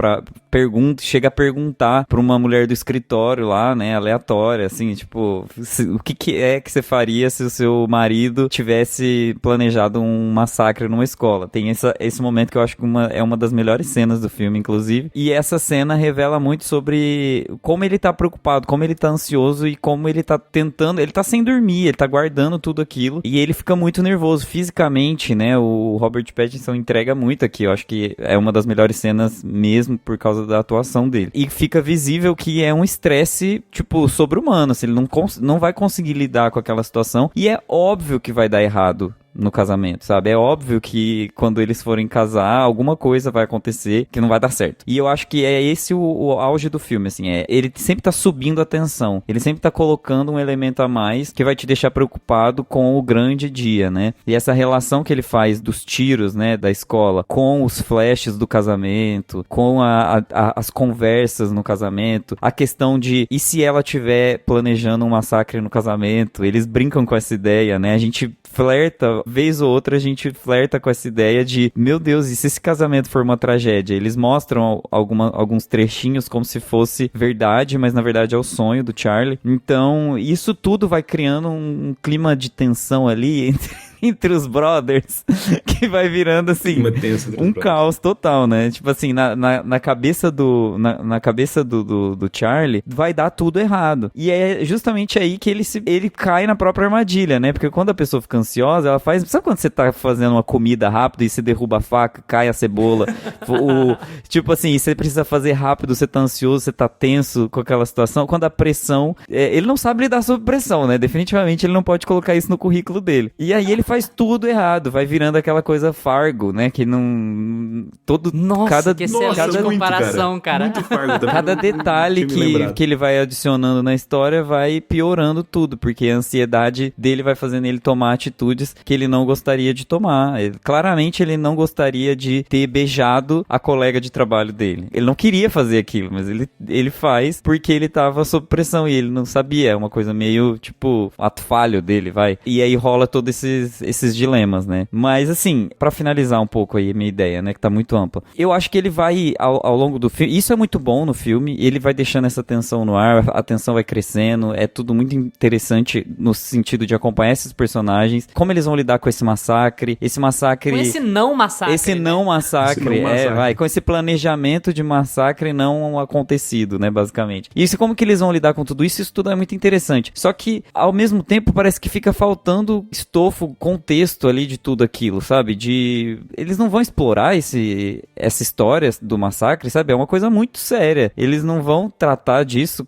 chega a perguntar pra uma mulher do escritório lá, né, aleatória, assim, tipo, o que é que você faria se o seu marido tivesse planejado um massacre numa escola? Tem esse momento que eu acho que é uma das melhores cenas do filme, inclusive, e essa cena revela muito sobre como ele tá preocupado, como ele tá ansioso e como ele tá tentando, ele tá sem dormir, ele tá guardando tudo aquilo, e ele fica muito nervoso fisicamente, né, o Robert Pattinson entrega muito aqui, eu acho que é uma das melhores cenas mesmo por causa da atuação dele. E fica visível que é um estresse, tipo, sobre-humano, assim, ele não vai conseguir lidar com aquela situação, e é óbvio que vai dar errado no casamento, sabe? É óbvio que quando eles forem casar, alguma coisa vai acontecer que não vai dar certo. E eu acho que é esse o auge do filme, assim, ele sempre tá subindo a tensão, ele sempre tá colocando um elemento a mais que vai te deixar preocupado com o grande dia, né? E essa relação que ele faz dos tiros, né, da escola, com os flashes do casamento, com as conversas no casamento, a questão de, e se ela tiver planejando um massacre no casamento? Eles brincam com essa ideia, né? A gente flerta, vez ou outra a gente flerta com essa ideia de, meu Deus, e se esse casamento for uma tragédia? Eles mostram alguns trechinhos como se fosse verdade, mas na verdade é o sonho do Charlie. Então, isso tudo vai criando um clima de tensão ali entre os brothers, que vai virando assim, um caos total, né? Tipo assim, na cabeça do Charlie, vai dar tudo errado. E é justamente aí que ele cai na própria armadilha, né? Porque quando a pessoa fica ansiosa, ela faz... Sabe quando você tá fazendo uma comida rápido e você derruba a faca, cai a cebola? Tipo assim, você precisa fazer rápido, você tá ansioso, você tá tenso com aquela situação. Quando a pressão... ele não sabe lidar sob pressão, né? Definitivamente ele não pode colocar isso no currículo dele. E aí ele faz tudo errado, vai virando aquela coisa Fargo, né? Que não... Nossa, que excelente comparação, cara. Muito Fargo também. Cada detalhe que ele vai adicionando na história vai piorando tudo, porque a ansiedade dele vai fazendo ele tomar atitudes que ele não gostaria de tomar. Claramente ele não gostaria de ter beijado a colega de trabalho dele. Ele não queria fazer aquilo, mas ele faz porque ele tava sob pressão e ele não sabia. É uma coisa meio, tipo, ato falho dele, vai. E aí rola todos esses dilemas, né? Mas, assim, pra finalizar um pouco aí a minha ideia, né? Que tá muito ampla. Eu acho que ele vai, ao longo do filme... Isso é muito bom no filme. Ele vai deixando essa tensão no ar. A tensão vai crescendo. É tudo muito interessante no sentido de acompanhar esses personagens. Como eles vão lidar com esse massacre. Com esse não massacre. Com esse planejamento de massacre não acontecido, né? Basicamente. E isso, como que eles vão lidar com tudo isso? Isso tudo é muito interessante. Só que, ao mesmo tempo, parece que fica faltando estofo, contexto ali de tudo aquilo, sabe? Eles não vão explorar essa história do massacre, sabe? É uma coisa muito séria. Eles não vão tratar disso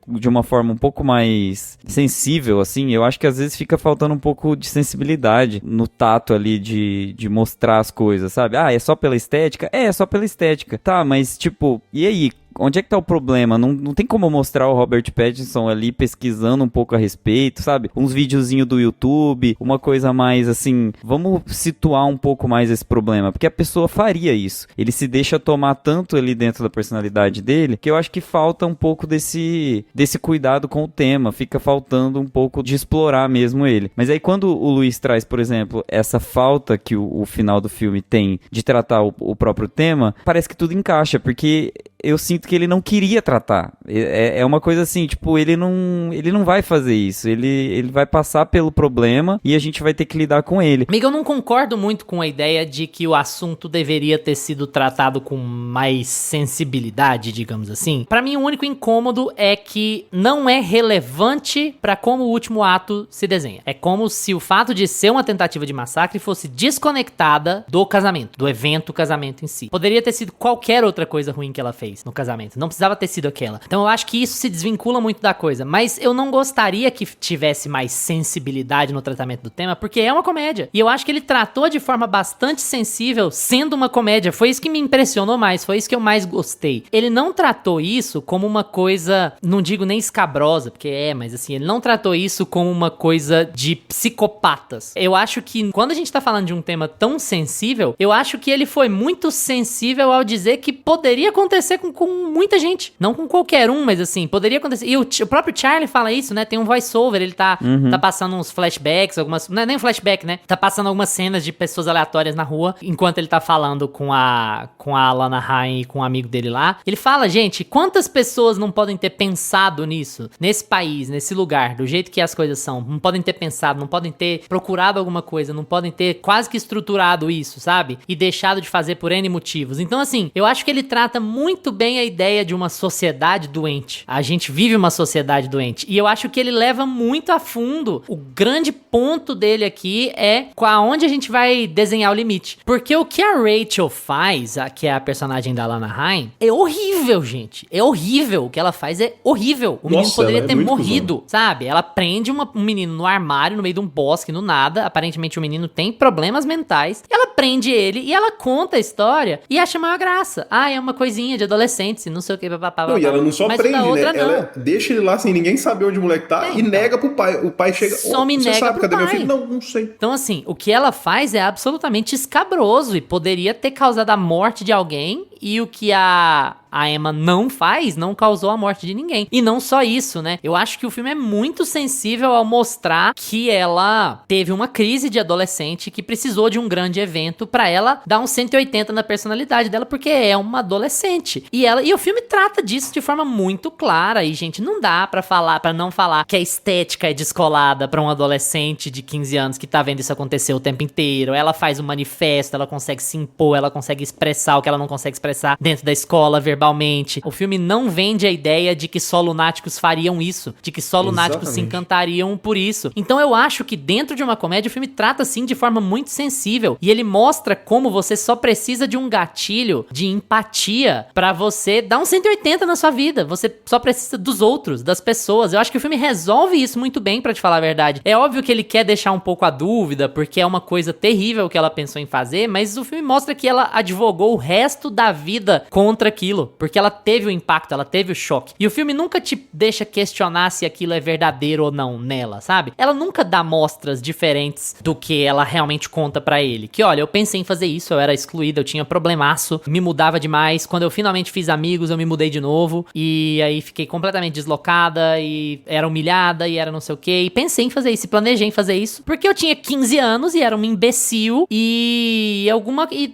de uma forma um pouco mais sensível, assim. Eu acho que às vezes fica faltando um pouco de sensibilidade no tato ali de mostrar as coisas, sabe? É só pela estética? É só pela estética. Tá, mas tipo, e aí? Onde é que tá o problema? Não tem como mostrar o Robert Pattinson ali pesquisando um pouco a respeito, sabe? Uns videozinhos do YouTube, uma coisa mais assim, vamos situar um pouco mais esse problema, porque a pessoa faria isso. Ele se deixa tomar tanto ali dentro da personalidade dele, que eu acho que falta um pouco desse cuidado com o tema, fica faltando um pouco de explorar mesmo ele. Mas aí quando o Luiz traz, por exemplo, essa falta que o final do filme tem de tratar o próprio tema, parece que tudo encaixa, porque eu sinto que ele não queria tratar. É uma coisa assim, tipo, ele não vai fazer isso. Ele vai passar pelo problema e a gente vai ter que lidar com ele. Amigo, eu não concordo muito com a ideia de que o assunto deveria ter sido tratado com mais sensibilidade, digamos assim. Pra mim, o único incômodo é que não é relevante pra como o último ato se desenha. É como se o fato de ser uma tentativa de massacre fosse desconectada do casamento, do evento casamento em si. Poderia ter sido qualquer outra coisa ruim que ela fez no casamento. Não precisava ter sido aquela. Então eu acho que isso se desvincula muito da coisa. Mas eu não gostaria que tivesse mais sensibilidade no tratamento do tema, porque é uma comédia. E eu acho que ele tratou de forma bastante sensível, sendo uma comédia. Foi isso que me impressionou mais, foi isso que eu mais gostei. Ele não tratou isso como uma coisa, não digo nem escabrosa, porque mas assim, ele não tratou isso como uma coisa de psicopatas. Eu acho que quando a gente tá falando de um tema tão sensível, eu acho que ele foi muito sensível ao dizer que poderia acontecer com muita gente. Não com qualquer um, mas assim, poderia acontecer. E o próprio Charlie fala isso, né? Tem um voice-over, ele tá passando uns flashbacks, não é nem um flashback, né? Tá passando algumas cenas de pessoas aleatórias na rua, enquanto ele tá falando com a Alana Haim e com um amigo dele lá. Ele fala, gente, quantas pessoas não podem ter pensado nisso? Nesse país, nesse lugar, do jeito que as coisas são. Não podem ter pensado, não podem ter procurado alguma coisa, não podem ter quase que estruturado isso, sabe? E deixado de fazer por N motivos. Então, assim, eu acho que ele trata muito bem a ideia de uma sociedade doente. A gente vive uma sociedade doente. E eu acho que ele leva muito a fundo. O grande ponto dele aqui é aonde a gente vai desenhar o limite. Porque o que a Rachel faz, que é a personagem da Alana Haim, é horrível, gente. É horrível. O que ela faz é horrível. O menino poderia ter morrido, sabe? Ela prende um menino no armário, no meio de um bosque, no nada. Aparentemente o menino tem problemas mentais. Ela prende ele e ela conta a história e acha maior graça. É uma coisinha de adolescentes, não sei o que, papapá. Não, e ela não só mas prende, outra, né? Ela deixa ele lá sem ninguém saber onde o moleque tá e nega pro pai. O pai chega, você sabe, cadê meu filho? Não sei. Então, assim, o que ela faz é absolutamente escabroso e poderia ter causado a morte de alguém, e o que a Emma não faz, não causou a morte de ninguém. E não só isso, né? Eu acho que o filme é muito sensível ao mostrar que ela teve uma crise de adolescente que precisou de um grande evento pra ela dar um 180 na personalidade dela, porque é uma adolescente. E o filme trata disso de forma muito clara. E, gente, não dá pra não falar que a estética é descolada pra um adolescente de 15 anos que tá vendo isso acontecer o tempo inteiro. Ela faz um manifesto, ela consegue se impor, ela consegue expressar o que ela não consegue expressar dentro da escola, verbalmente. O filme não vende a ideia de que só lunáticos fariam isso, de que só lunáticos se encantariam por isso. Então eu acho que dentro de uma comédia o filme trata assim de forma muito sensível, e ele mostra como você só precisa de um gatilho de empatia pra você dar um 180 na sua vida. Você só precisa dos outros, das pessoas. Eu acho que o filme resolve isso muito bem, pra te falar a verdade. É óbvio que ele quer deixar um pouco a dúvida, porque é uma coisa terrível que ela pensou em fazer, mas o filme mostra que ela advogou o resto da vida contra aquilo, porque ela teve o impacto, ela teve o choque. E o filme nunca te deixa questionar se aquilo é verdadeiro ou não nela, sabe? Ela nunca dá mostras diferentes do que ela realmente conta pra ele. Que, olha, eu pensei em fazer isso, eu era excluída, eu tinha problemaço, me mudava demais. Quando eu finalmente fiz amigos, eu me mudei de novo. E aí fiquei completamente deslocada e era humilhada e era não sei o que. E pensei em fazer isso, e planejei em fazer isso, porque eu tinha 15 anos e era um imbecil e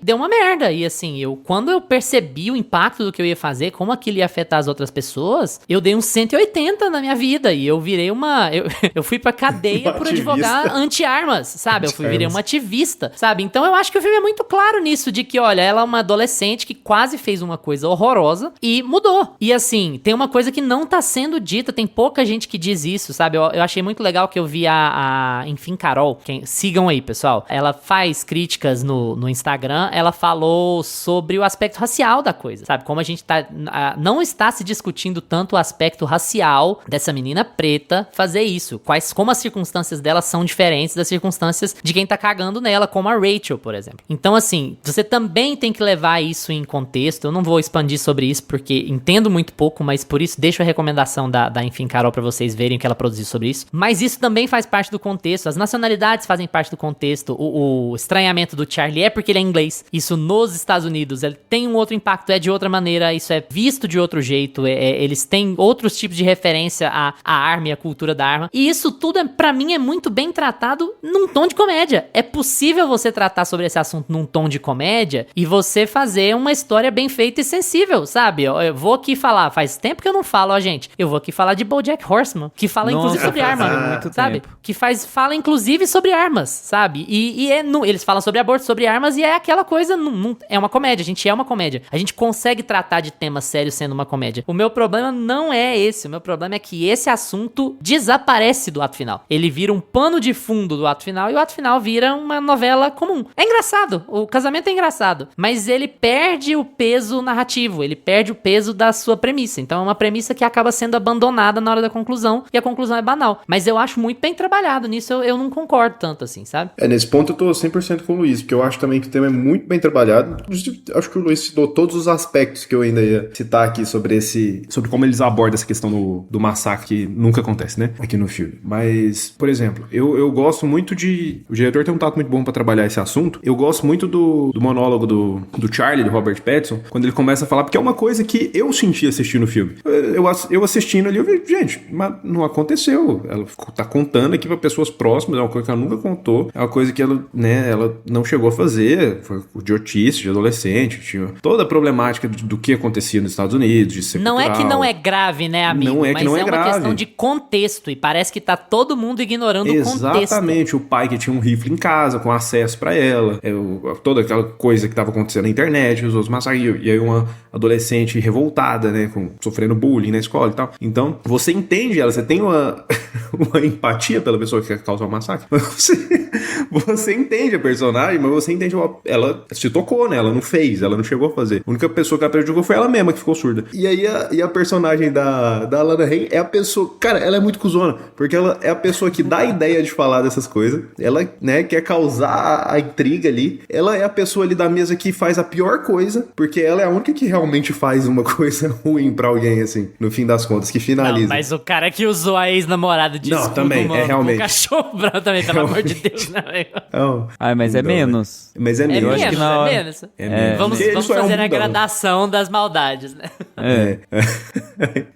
deu uma merda. E assim, quando eu percebi o impacto do que eu ia fazer, como aquilo ia afetar as outras pessoas, eu dei uns 180 na minha vida e eu virei eu fui pra cadeia por advogar anti-armas, sabe? Virei uma ativista, sabe? Então eu acho que o filme é muito claro nisso, de que, olha, ela é uma adolescente que quase fez uma coisa horrorosa e mudou. E assim, tem uma coisa que não tá sendo dita, tem pouca gente que diz isso, sabe? Eu achei muito legal que eu vi enfim, Carol, sigam aí, pessoal. Ela faz críticas no Instagram, ela falou sobre o aspecto racial da coisa, sabe? Como a gente não está se discutindo tanto o aspecto racial dessa menina preta fazer isso. Como as circunstâncias dela são diferentes das circunstâncias de quem tá cagando nela, como a Rachel, por exemplo. Então, assim, você também tem que levar isso em contexto. Eu não vou expandir sobre isso, porque entendo muito pouco, mas por isso deixo a recomendação da Enfim, Carol, pra vocês verem o que ela produziu sobre isso. Mas isso também faz parte do contexto. As nacionalidades fazem parte do contexto. O estranhamento do Charlie é porque ele é inglês. Isso nos Estados Unidos, ele tem tem um outro impacto, é de outra maneira, isso é visto de outro jeito, eles têm outros tipos de referência à arma e à cultura da arma. E isso tudo, pra mim, é muito bem tratado num tom de comédia. É possível você tratar sobre esse assunto num tom de comédia e você fazer uma história bem feita e sensível, sabe? Eu vou aqui falar, faz tempo que eu não falo, ó, gente. Eu vou aqui falar de BoJack Horseman, que fala inclusive sobre arma, muito sabe? tempo. Que fala inclusive sobre armas, sabe? Eles falam sobre aborto, sobre armas, e é aquela coisa, é uma comédia, a gente é uma comédia. A gente consegue tratar de temas sérios sendo uma comédia. O meu problema não é esse, o meu problema é que esse assunto desaparece do ato final. Ele vira um pano de fundo do ato final, e o ato final vira uma novela comum. É engraçado, o casamento é engraçado, mas ele perde o peso narrativo, ele perde o peso da sua premissa. Então é uma premissa que acaba sendo abandonada na hora da conclusão, e a conclusão é banal. Mas eu acho muito bem trabalhado nisso, eu não concordo tanto assim, sabe? Nesse ponto eu tô 100% com o Luiz, porque eu acho também que o tema é muito bem trabalhado. Inclusive, acho que o Luiz citou todos os aspectos que eu ainda ia citar aqui sobre como eles abordam essa questão do massacre, que nunca acontece, né? Aqui no filme. Mas, por exemplo, eu gosto muito de... O diretor tem um tato muito bom pra trabalhar esse assunto. Eu gosto muito do monólogo do Charlie, do Robert Pattinson, quando ele começa a falar, porque é uma coisa que eu senti assistindo o filme. Eu assistindo ali, eu vi, gente, mas não aconteceu. Ela tá contando aqui pra pessoas próximas, é uma coisa que ela nunca contou, é uma coisa que ela não chegou a fazer, foi idiotice de adolescente, tinha toda a problemática do que acontecia nos Estados Unidos, de ser Não é que não é grave, né, amigo? Não é que mas não é uma grave. Questão de contexto, e parece que tá todo mundo ignorando o contexto. Exatamente, o pai que tinha um rifle em casa, com acesso pra ela, toda aquela coisa que tava acontecendo na internet, os outros massacres, e aí uma adolescente revoltada, né, sofrendo bullying na escola e tal. Então, você entende ela, você tem uma empatia pela pessoa que causou o massacre, mas você entende a personagem, mas você entende, ela se tocou, né, ela não fez, ela não chegou a fazer. A única pessoa que ela prejudicou foi ela mesma, que ficou surda. E aí a personagem da Lana Rey é a pessoa, cara, ela é muito cuzona, porque ela é a pessoa que dá a ideia de falar dessas coisas, ela, né, quer causar a intriga ali, ela é a pessoa ali da mesa que faz a pior coisa, porque ela é a única que realmente faz uma coisa ruim pra alguém, assim, no fim das contas, que finaliza. Não, mas o cara que usou a ex-namorada de escudo, também, mano, realmente. com cachorro branco também, pelo amor de Deus, né, velho? Mas é menos. Mas é menos. acho que na hora- menos. Porque ele Vamos só é um fazer a bundão. gradação das maldades, né?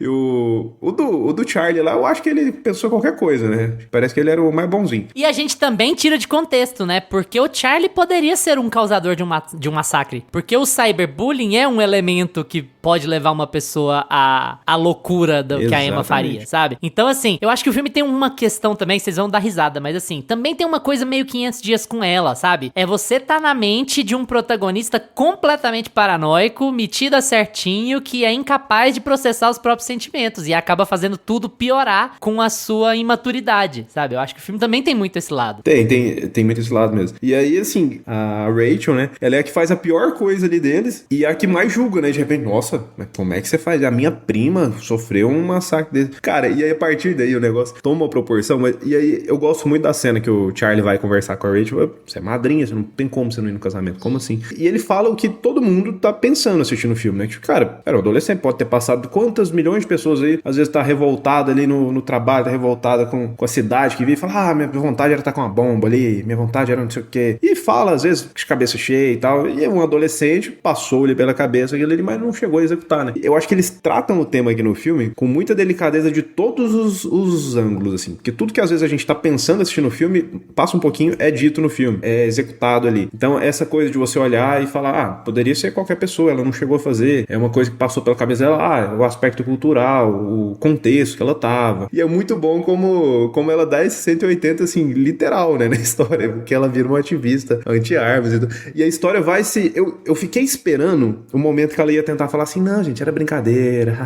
E o do Charlie lá, eu acho que ele pensou qualquer coisa, né? Parece que ele era o mais bonzinho. E a gente também tira de contexto, né? Porque o Charlie poderia ser um causador de um massacre. Porque o cyberbullying é um elemento que pode levar uma pessoa à loucura do que a Emma faria, sabe? Então, assim, eu acho que o filme tem uma questão também, vocês vão dar risada, mas assim, também tem uma coisa meio 500 dias com ela, sabe? É você tá na mente de um protagonista completamente paranoico, metido a certinho, que é incapaz de processar os próprios sentimentos e acaba fazendo tudo piorar com a sua imaturidade, sabe? Eu acho que o filme também tem muito esse lado. Tem muito esse lado mesmo. E aí, assim, a Rachel, né? Ela é a que faz a pior coisa ali deles e a que mais julga, né? De repente, nossa, mas como é que você faz? A minha prima sofreu um massacre desse. Cara, e aí a partir daí o negócio toma uma proporção. E aí eu gosto muito da cena que o Charlie vai conversar com a Rachel. Você é madrinha, você não tem como você não ir no casamento. Como assim? E ele fala o que todo mundo tá pensando assistindo o filme, né? Tipo, cara, era um adolescente, pode ter passado quantas milhões de pessoas aí, às vezes tá revoltada ali no trabalho, tá revoltada com a cidade que vive e fala, minha vontade era estar com uma bomba ali, minha vontade era não sei o quê. E fala, às vezes, de cabeça cheia e tal. E um adolescente passou-lhe pela cabeça aquilo ali, mas não chegou a executar, né? Eu acho que eles tratam o tema aqui no filme com muita delicadeza de todos os ângulos, assim. Porque tudo que às vezes a gente tá pensando assistindo o filme, passa um pouquinho, é dito no filme, é executado ali. Então, essa coisa de você olhar e falar, poderia ser qualquer pessoa, ela não chegou a fazer, é uma coisa que passou pela cabeça dela, o aspecto cultural, o contexto que ela tava. E é muito bom como ela dá esse 180, assim, literal, né, na história, porque ela vira uma ativista anti-armas e tudo. E a história vai se... Eu fiquei esperando o momento que ela ia tentar falar assim, não, gente, era brincadeira,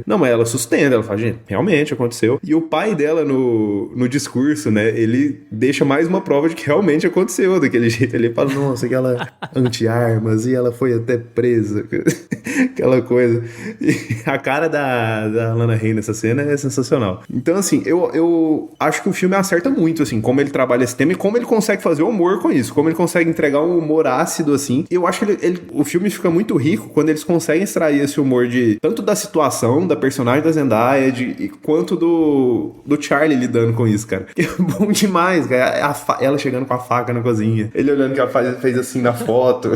não, mas ela sustenta, ela fala, gente, realmente aconteceu. E o pai dela no discurso, né, ele deixa mais uma prova de que realmente aconteceu daquele jeito. Ele fala, nossa, aquela anti-armas, e ela foi até presa, aquela coisa. E a cara da Lana Rey nessa cena é sensacional. Então, assim, eu acho que o filme acerta muito, assim, como ele trabalha esse tema e como ele consegue fazer humor com isso, como ele consegue entregar um humor ácido, assim. Eu acho que o filme fica muito rico quando eles conseguem extrair esse humor de tanto da situação, da personagem da Zendaya, quanto do Charlie lidando com isso, cara. É bom demais, cara. Ela chegando com a faca na cozinha, ele olhando que ela fez assim na foto.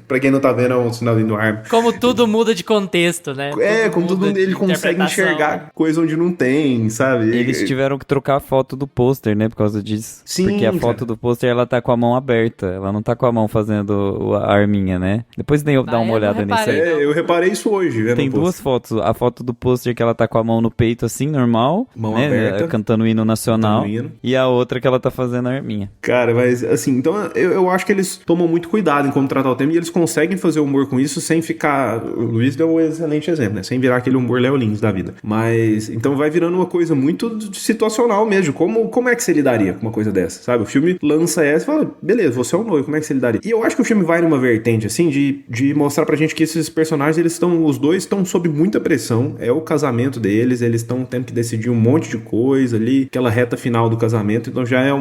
Pra quem não tá vendo um sinalzinho do arma. Como tudo muda de contexto, né? Como todo mundo ele consegue enxergar coisa onde não tem, sabe? Eles tiveram que trocar a foto do pôster, né, por causa disso. Sim, porque a foto do pôster, ela tá com a mão aberta, ela não tá com a mão fazendo a arminha, né? Depois dá uma olhada nisso aí. Eu reparei isso hoje, vendo. Tem duas fotos, a foto do pôster que ela tá com a mão no peito assim, normal, mão né, aberta, cantando o hino nacional, cantando o hino. E a outra que ela tá fazendo a arminha. Cara, mas assim, então eu acho que eles tomam muito cuidado em como tratar o tema e eles conseguem fazer humor com isso sem ficar... O Luiz deu um excelente exemplo, né? Sem virar aquele humor Léo Lins da vida. Mas, então vai virando uma coisa muito situacional mesmo. Como é que você lidaria com uma coisa dessa, sabe? O filme lança essa e fala, beleza, você é um noivo, como é que você lidaria? E eu acho que o filme vai numa vertente, assim, de mostrar pra gente que esses personagens, os dois estão sob muita pressão. É o casamento deles, eles estão tendo que decidir um monte de coisa ali, aquela reta final do casamento, então já é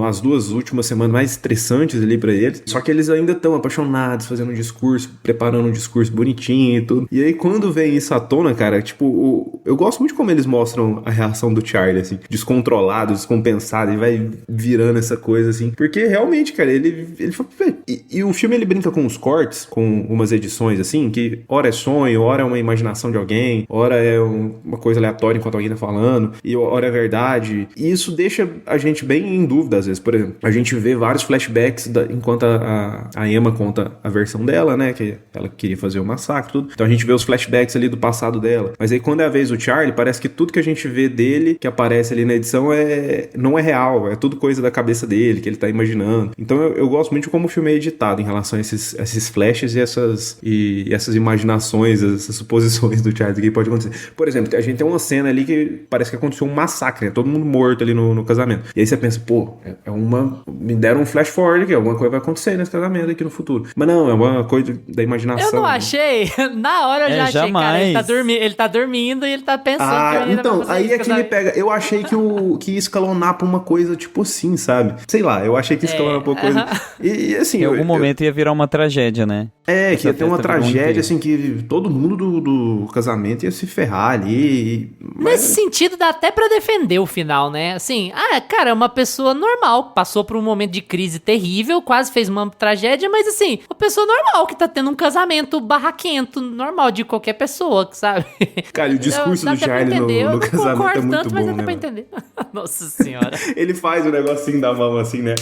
as duas últimas semanas mais estressantes ali pra eles. Só que eles ainda estão apaixonados, fazendo um discurso, preparando um discurso bonitinho e tudo. E aí quando vem isso à tona, cara, tipo, eu gosto muito de como eles mostram a reação do Charlie, assim, descontrolado, descompensado, e vai virando essa coisa, assim, porque realmente, cara, ele fala, e o filme ele brinca com os cortes, com umas edições, assim, que ora é sonho, ora é uma imaginação de alguém, ora é uma coisa aleatória enquanto alguém tá falando, e ora é verdade, e isso deixa a gente bem em dúvida, às vezes. Por exemplo, a gente vê vários flashbacks enquanto a Emma conta a versão dela, né, que ela queria fazer o massacre, tudo, então a gente vê os flashbacks ali do passado dela, mas aí quando é a vez do Charlie, parece que tudo que a gente vê dele, que aparece ali na edição, não é real, é tudo coisa da cabeça dele, que ele tá imaginando. Então eu gosto muito de como o filme é editado em relação a esses flashes e essas imaginações, essas suposições do Charlie que pode acontecer. Por exemplo, a gente tem uma cena ali que parece que aconteceu um massacre, né? Todo mundo morto ali no casamento. E aí você pensa, pô, me deram um flash forward aqui, alguma coisa vai acontecer nesse casamento aqui no futuro. Mas não, é uma coisa da imaginação. Eu não achei. Na hora eu já achei, jamais. cara, ele tá dormindo e ele tá pensando que a menina então, vai fazer aí isso, é que me pega. Eu achei que ia escalonar pra uma coisa tipo assim, sabe? Sei lá, eu achei que ia escalonar pra uma coisa... E assim... Em algum momento ia virar uma tragédia, né? Que ia ter uma tragédia, assim, que todo mundo do casamento ia se ferrar ali. Nesse sentido, dá até pra defender o final, né? Assim, cara, é uma pessoa normal, passou por um momento de crise terrível, quase fez uma tragédia, mas assim, uma pessoa normal que tá tendo um casamento barraquento, normal de qualquer pessoa, sabe? Cara, e o discurso do Charlie no casamento é muito tanto, bom, mas dá né? pra entender. Nossa senhora. Ele faz o negocinho da mão assim, né?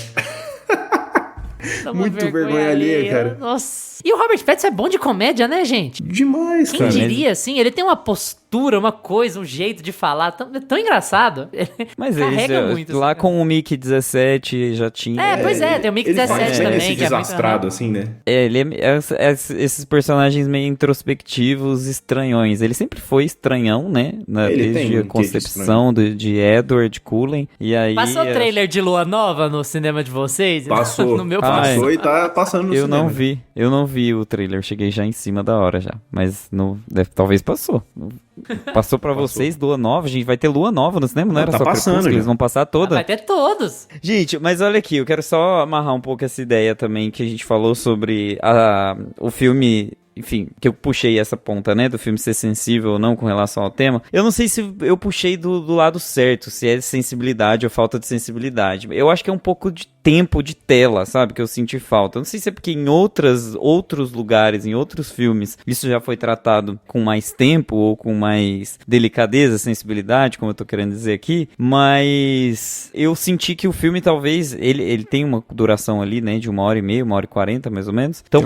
Muito vergonha alheia, cara. Nossa. E o Robert Pattinson é bom de comédia, né, gente? Demais, Quem cara. diria, assim? Ele tem uma postura, uma coisa, um jeito de falar tão engraçado. Mas carrega eles, muito. lá assim, com o Mickey 17 já tinha... pois é, tem o Mickey 17 também, esse que é muito... desastrado, assim, né? Ele esses personagens meio introspectivos, estranhões. Ele sempre foi estranhão, né? Desde a concepção de Edward Cullen. E aí... Passou o trailer de Lua Nova no cinema de vocês? Passou. No meu passou e tá passando no cinema. Eu não vi o trailer. Cheguei já em cima da hora já. Mas talvez passou. Passou pra vocês Lua Nova? Gente, vai ter Lua Nova no cinema? Não era tá só passando, Crepúsculo, eles vão passar toda? Vai ter todos. Gente, mas olha aqui, eu quero só amarrar um pouco essa ideia também que a gente falou sobre o filme... Enfim, que eu puxei essa ponta, né, do filme ser sensível ou não com relação ao tema. Eu não sei se eu puxei do lado certo, se é sensibilidade ou falta de sensibilidade. Eu acho que é um pouco de tempo de tela, sabe, que eu senti falta. Eu não sei se é porque em outros lugares, em outros filmes, isso já foi tratado com mais tempo ou com mais delicadeza, sensibilidade, como eu tô querendo dizer aqui, mas eu senti que o filme talvez, ele tem uma duração ali, né, de 1h30, 1h40 mais ou menos. Então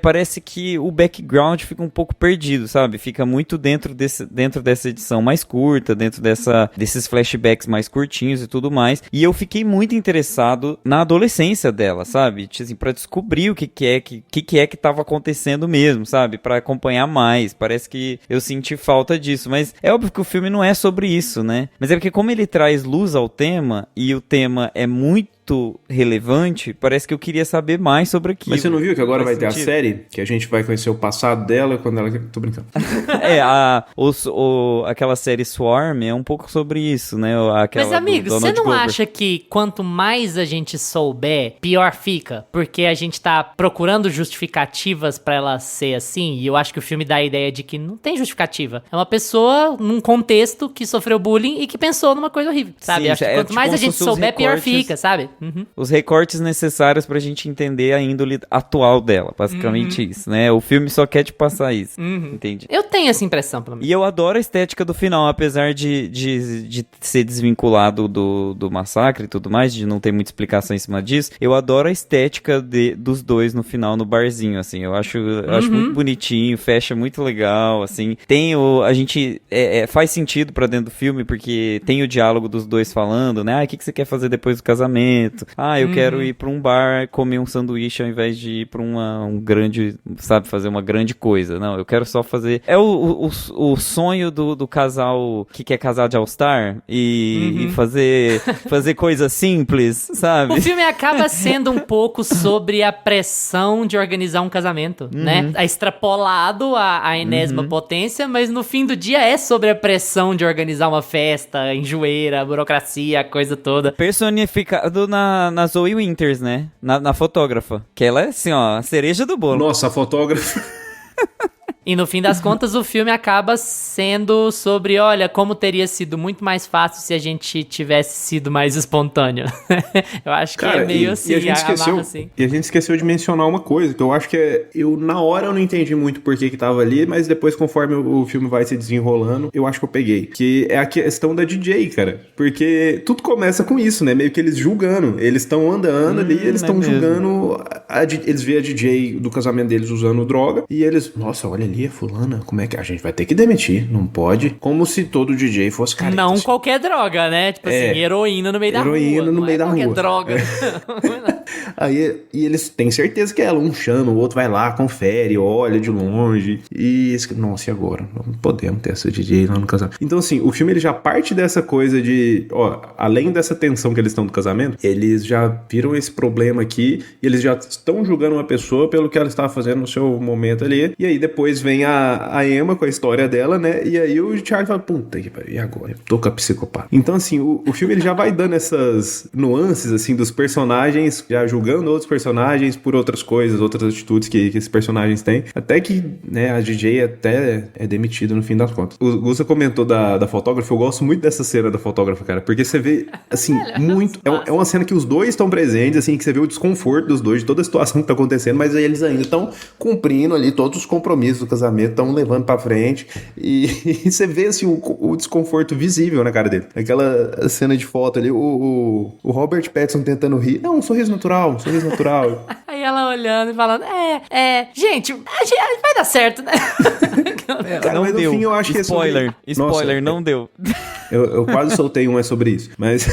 parece que o background fica um pouco perdido, sabe? Fica muito dentro dessa edição mais curta, dentro desses flashbacks mais curtinhos e tudo mais. E eu fiquei muito interessado na adolescência dela, sabe? Assim, pra descobrir o que que tava acontecendo mesmo, sabe? Pra acompanhar mais. Parece que eu senti falta disso. Mas é óbvio que o filme não é sobre isso, né? Mas é porque como ele traz luz ao tema, e o tema é muito relevante, parece que eu queria saber mais sobre aquilo. Mas você não viu que agora vai ter a série? Que a gente vai conhecer o passado dela quando ela... Tô brincando. Aquela série Swarm é um pouco sobre isso, né? Mas, amigo, você não acha que quanto mais a gente souber, pior fica? Porque a gente tá procurando justificativas pra ela ser assim, e eu acho que o filme dá a ideia de que não tem justificativa. É uma pessoa num contexto que sofreu bullying e que pensou numa coisa horrível, sabe? Sim, acho que quanto mais a gente souber, pior fica, sabe? Os recortes necessários pra gente entender a índole atual dela, basicamente isso, né? O filme só quer te passar isso, entende? Eu tenho essa impressão, pelo menos. E eu adoro a estética do final, apesar de ser desvinculado do massacre e tudo mais, de não ter muita explicação em cima disso. Eu adoro a estética dos dois no final, no barzinho, assim. Eu acho muito bonitinho, fecha muito legal, assim. Tem a gente faz sentido pra dentro do filme, porque tem o diálogo dos dois falando, né? O que você quer fazer depois do casamento? Eu quero ir pra um bar, comer um sanduíche ao invés de ir pra um grande, sabe, fazer uma grande coisa. Não, eu quero só fazer... É o sonho do casal que quer casar de All-Star e fazer coisas simples, sabe? O filme acaba sendo um pouco sobre a pressão de organizar um casamento, né? É extrapolado a enésima potência, mas no fim do dia é sobre a pressão de organizar uma festa, enjoeira, burocracia, a coisa toda. Personificado na Zoe Winters, né? Na fotógrafa. Que ela é assim, ó, a cereja do bolo. Nossa, a fotógrafa... E no fim das contas, o filme acaba sendo sobre, olha, como teria sido muito mais fácil se a gente tivesse sido mais espontâneo. Eu acho que é meio assim, e a gente esqueceu, assim. E a gente esqueceu de mencionar uma coisa, que eu acho que na hora eu não entendi muito por que tava ali, mas depois, conforme o filme vai se desenrolando, eu acho que eu peguei. Que é a questão da DJ, cara. Porque tudo começa com isso, né? Meio que eles julgando. Eles estão andando ali, eles estão julgando... Eles veem a DJ do casamento deles usando droga, e eles, nossa, olha ali, fulana, como é que a gente vai ter que demitir? Não pode. Como se todo DJ fosse careta. Não qualquer droga, né? Tipo assim, heroína no meio da rua. Heroína no meio da rua. Qualquer droga. Aí, e eles têm certeza que ela, um chama, o outro vai lá, confere, olha de longe. E, nossa, e agora? Não podemos ter essa DJ lá no casamento. Então, assim, o filme ele já parte dessa coisa de, além dessa tensão que eles estão no casamento, eles já viram esse problema aqui e eles já estão julgando uma pessoa pelo que ela estava fazendo no seu momento ali. E aí depois vem a Emma com a história dela, né? E aí o Charlie fala, puta que pariu, e agora? Eu tô com a psicopata. Então, assim, o filme ele já vai dando essas nuances, assim, dos personagens, já julgando outros personagens por outras coisas, outras atitudes que esses personagens têm. Até que, né, a DJ até é demitida no fim das contas. O Gusta comentou da fotógrafa, eu gosto muito dessa cena da fotógrafa, cara, porque você vê, assim, muito... É uma cena que os dois estão presentes, assim, que você vê o desconforto dos dois, de toda a situação que tá acontecendo, mas aí eles ainda estão cumprindo ali todos os compromissos do casamento, estão levando pra frente, e você vê, assim, o desconforto visível na cara dele. Aquela cena de foto ali, o Robert Pattinson tentando rir, não, um sorriso natural. Aí ela olhando e falando, gente, vai dar certo, né? Cara, não mas no deu. fim eu acho que Spoiler, Nossa, não deu. Eu quase soltei um sobre isso, mas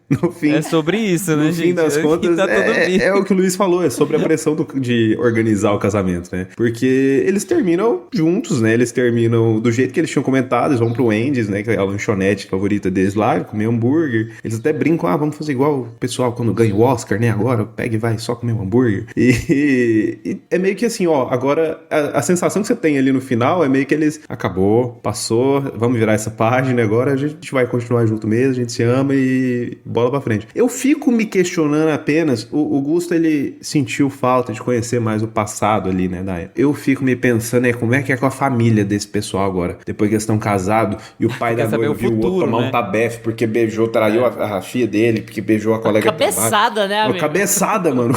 no fim... É sobre isso, né, no gente? fim das contas, tá é o que o Luiz falou, é sobre a pressão de organizar o casamento, né? Porque eles terminam juntos, né? Eles terminam do jeito que eles tinham comentado, eles vão pro Wendy's, né? Que é a lanchonete favorita deles lá, comer hambúrguer. Eles até brincam, vamos fazer igual o pessoal quando ganha o Oscar, né? Agora pega e vai só comer um hambúrguer. E é meio que assim, agora a sensação que você tem ali no final é meio que eles, acabou, passou, vamos virar essa página, agora a gente vai continuar junto mesmo, a gente se ama e bola pra frente. Eu fico me questionando apenas, o Gusto, ele sentiu falta de conhecer mais o passado ali, né, da época. Eu fico me pensando, como é que é com a família desse pessoal agora, depois que eles estão casados e o pai da noiva viu o outro tomar um tabefe porque traiu a filha dele, porque beijou a colega de trabalho. Cabeçada, né, amigo? Uma cabeçada, mano.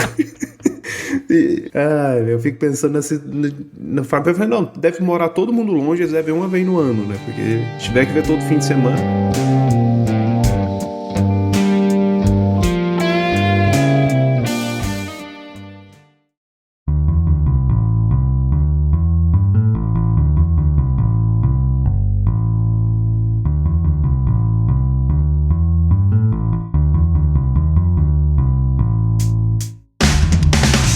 Eu fico pensando na família. Eu falei, não, deve morar todo mundo longe, eles devem uma vez no ano, né? Porque se tiver que ver todo fim de semana.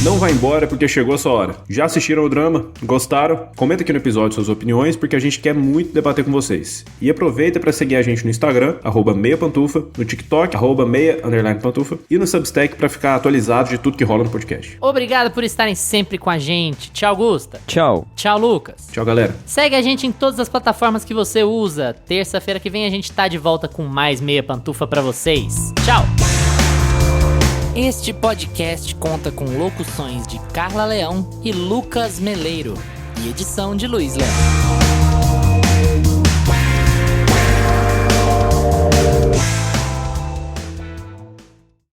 Não vai embora porque chegou a sua hora. Já assistiram o drama? Gostaram? Comenta aqui no episódio suas opiniões, porque a gente quer muito debater com vocês. E aproveita para seguir a gente no Instagram, @meiapantufa, no TikTok, @meia_pantufa, e no Substack para ficar atualizado de tudo que rola no podcast. Obrigado por estarem sempre com a gente. Tchau, Gusta. Tchau. Tchau, Lucas. Tchau, galera. Segue a gente em todas as plataformas que você usa. Terça-feira que vem a gente tá de volta com mais Meia Pantufa pra vocês. Tchau! Este podcast conta com locuções de Carla Leão e Lucas Meleiro e edição de Luiz Leão.